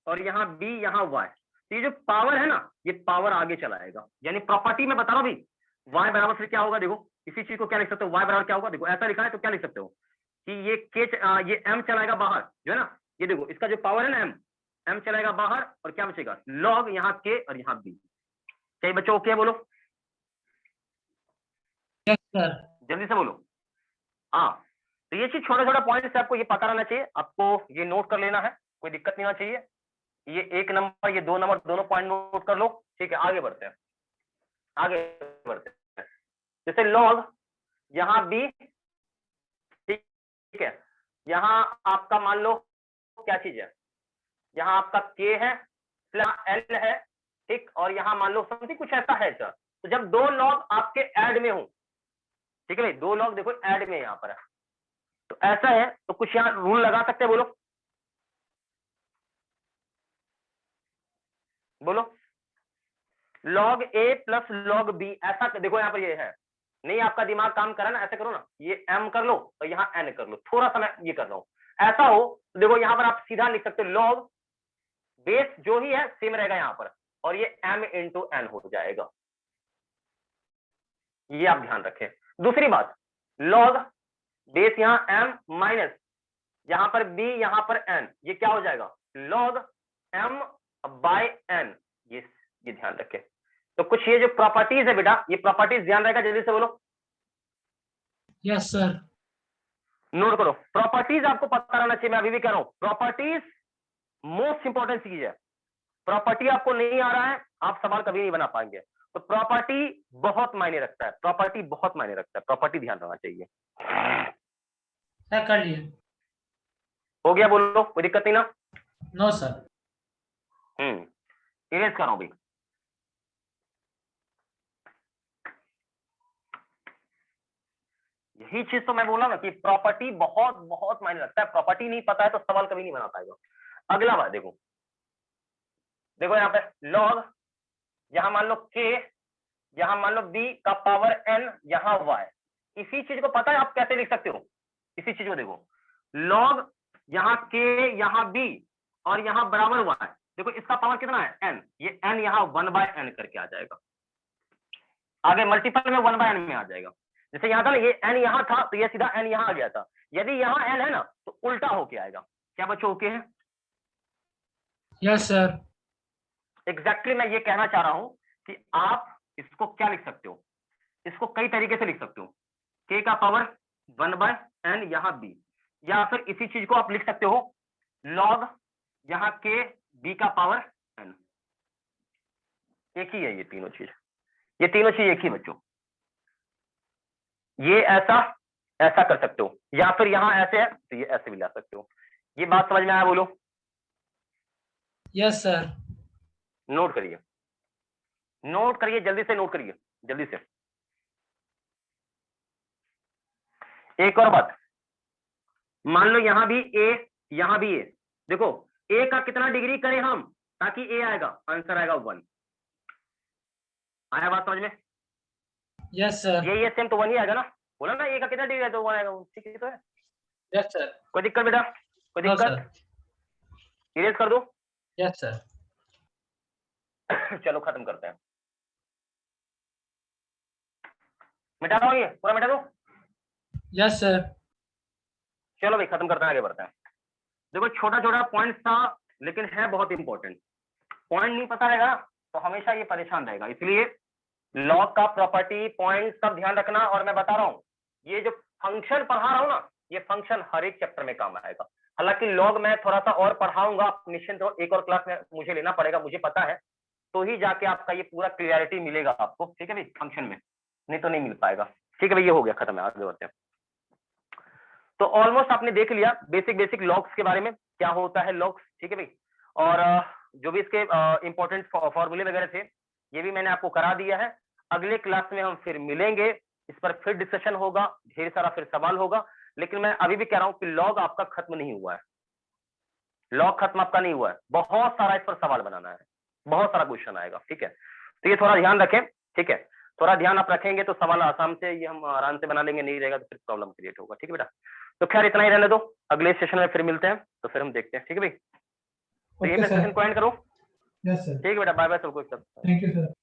और यहाँ b यहाँ y, तो ये जो पावर है ना ये पावर आगे चलाएगा, यानी प्रॉपर्टी में बता रहा हूं भाई y बराबर फिर क्या होगा, देखो इसी चीज को क्या लिख सकते हो, y बराबर क्या होगा, देखो ऐसा लिखा है तो क्या लिख सकते हो कि ये m चलाएगा बाहर, जो है ना, ये देखो इसका जो पावर है ना m चलाएगा बाहर और क्या बचेगा लॉग यहाँ k और यहाँ b। क्या बच्चों ओके बोलो? Yes sir. जल्दी से बोलो। हाँ, तो ये चीज छोटा छोटा पॉइंट से आपको ये पता रहना चाहिए, आपको ये नोट कर लेना है, कोई दिक्कत नहीं होना चाहिए। ये 1 नंबर ये 2 नंबर दोनों पॉइंट नोट कर लो, ठीक है। आगे बढ़ते हैं, आगे बढ़ते हैं। जैसे लॉग यहाँ b, ठीक है, यहाँ आपका मान लो क्या चीज है, यहाँ आपका k है, l है, ठीक, और यहाँ मान लो समथिंग कुछ ऐसा है सर। तो जब 2 लॉग आपके ऐड में हो, ठीक है भाई, 2 लॉग देखो ऐड में यहाँ पर है, तो ऐसा है तो कुछ यहाँ रूल लगा सकते हैं, बोलो बोलो। Log a plus log b, ऐसा देखो यहाँ पर ये है, नहीं आपका दिमाग काम करा ना, ऐसे करो ना, ये m कर लो और यहाँ n कर लो, थोड़ा सा मैं ये कर रहा हूँ, ऐसा हो तो देखो यहाँ पर आप सीधा लिख सकते हो लॉग बेस जो ही है सेम रहेगा यहाँ पर, और ये m इंटू n हो जाएगा, ये आप ध्यान रखें। दूसरी बात, लॉग बेस यहाँ m माइनस यहाँ पर b यहाँ पर n, ये क्या हो जाएगा लॉग m बाय n, ये ध्यान रखें। तो कुछ ये जो प्रॉपर्टीज है बेटा, ये प्रॉपर्टीज ध्यान रहेगा, जल्दी से बोलो। Yes sir. नोट करो, प्रॉपर्टीज आपको पता रहना चाहिए, मैं अभी भी कह रहा हूं प्रॉपर्टीज मोस्ट इंपॉर्टेंट चीज है। प्रॉपर्टी आपको नहीं आ रहा है आप सवाल कभी नहीं बना पाएंगे, तो प्रॉपर्टी बहुत मायने रखता है, प्रॉपर्टी बहुत मायने रखता है, प्रॉपर्टी ध्यान रखना चाहिए। सर कर लिए। हो गया बोलो, कोई दिक्कत नहीं ना? No sir. इरेज कर रहा हूं भाई। यही चीज तो मैं बोला ना कि प्रॉपर्टी बहुत बहुत मायने रखता है, प्रॉपर्टी नहीं पता है तो सवाल कभी नहीं बना पाएगा। अगला बात देखो, देखो यहाँ पे लॉग, यहाँ मान लो k, यहाँ मान लो b का पावर n, यहाँ y, इसी चीज को पता है आप कैसे लिख सकते हो, इसी चीज को देखो लॉग यहाँ k यहाँ b और यहाँ बराबर y, देखो इसका पावर कितना है n, ये n यहाँ 1/n करके आ जाएगा, आगे मल्टीपल में 1/n में आ जाएगा। जैसे यहाँ था ना ये n यहाँ था तो ये सीधा n यहाँ आ गया था, यदि यहाँ n है ना तो उल्टा होके आएगा। क्या बच्चों ओके है? Yes sir. एग्जैक्टली मैं ये कहना चाह रहा हूं कि आप इसको क्या लिख सकते हो, इसको कई तरीके से लिख सकते हो, k का पावर 1/n यहाँ b, या फिर इसी चीज को आप लिख सकते हो log यहाँ k b का पावर n। एक ही है ये तीनों चीज, ये तीनों चीज एक ही बच्चों। ये ऐसा ऐसा कर सकते हो, या फिर यहाँ ऐसे है तो ये ऐसे भी ला सकते हो। ये बात समझ में आया? बोलो। Yes sir. नोट करिए, नोट करिए, जल्दी से नोट करिए, जल्दी से। एक और बात, मान लो यहां भी a, यहां भी a, देखो a का कितना डिग्री करें हम ताकि a आएगा, आंसर आएगा 1। आया बात समझ में? Yes sir. ये सेम तो 1 ही आएगा ना, बोला ना a का कितना डिग्री है तो 1 आएगा, ठीक है तो है। Yes sir. कोई दिक्कत बेटा? कोई दिक्कत? इरेज कर दो। Yes sir. चलो खत्म करते हैं, मिटा दो, ये पूरा मिटा दो। Yes sir. चलो भाई खत्म करते हैं, आगे बढ़ते हैं। देखो छोटा छोटा पॉइंट था लेकिन है बहुत इंपॉर्टेंट। पॉइंट नहीं पता रहेगा तो हमेशा ये परेशान रहेगा, इसलिए लॉग का प्रॉपर्टी पॉइंट सब ध्यान रखना। और मैं बता रहा हूँ ये जो फंक्शन पढ़ा रहा हूँ ना, ये फंक्शन हर एक चैप्टर में काम आएगा। हालांकि लॉग मैं थोड़ा सा और पढ़ाऊंगा, निश्चिंत हो, एक और क्लास में मुझे लेना पड़ेगा, मुझे पता है, तो ही जाके आपका ये पूरा क्लियरिटी मिलेगा आपको, ठीक है भाई, फंक्शन में, नहीं तो नहीं मिल पाएगा। ठीक है भाई, ये हो गया खत्म है, आगे बढ़ते हैं। तो ऑलमोस्ट आपने देख लिया बेसिक लॉग्स के बारे में, क्या होता है लॉग्स, ठीक है भाई। और जो भी इसके इंपॉर्टेंट फॉर्मूले वगैरह थे ये भी मैंने आपको करा दिया है। अगले क्लास में हम फिर मिलेंगे, इस पर फिर डिस्कशन होगा, ढेर सारा फिर सवाल होगा। लेकिन मैं अभी भी कह रहा हूं कि लॉग आपका खत्म नहीं हुआ है, लॉग खत्म आपका नहीं हुआ है, बहुत सारा इस पर सवाल बनाना है, बहुत सारा क्वेश्चन आएगा, ठीक है। तो ये थोड़ा ध्यान रखें, ठीक है, थोड़ा ध्यान आप रखेंगे तो सवाल आसाम से ये हम आराम से बना लेंगे, नहीं रहेगा तो फिर प्रॉब्लम क्रिएट होगा, ठीक है बेटा। तो खैर इतना ही रहने दो, अगले सेशन में फिर मिलते हैं, तो फिर हम देखते हैं, ठीक है भाई। तो ये सेशन को एंड करो। Yes sir. ठीक है बेटा, बाय बाय सबको। Thank you sir.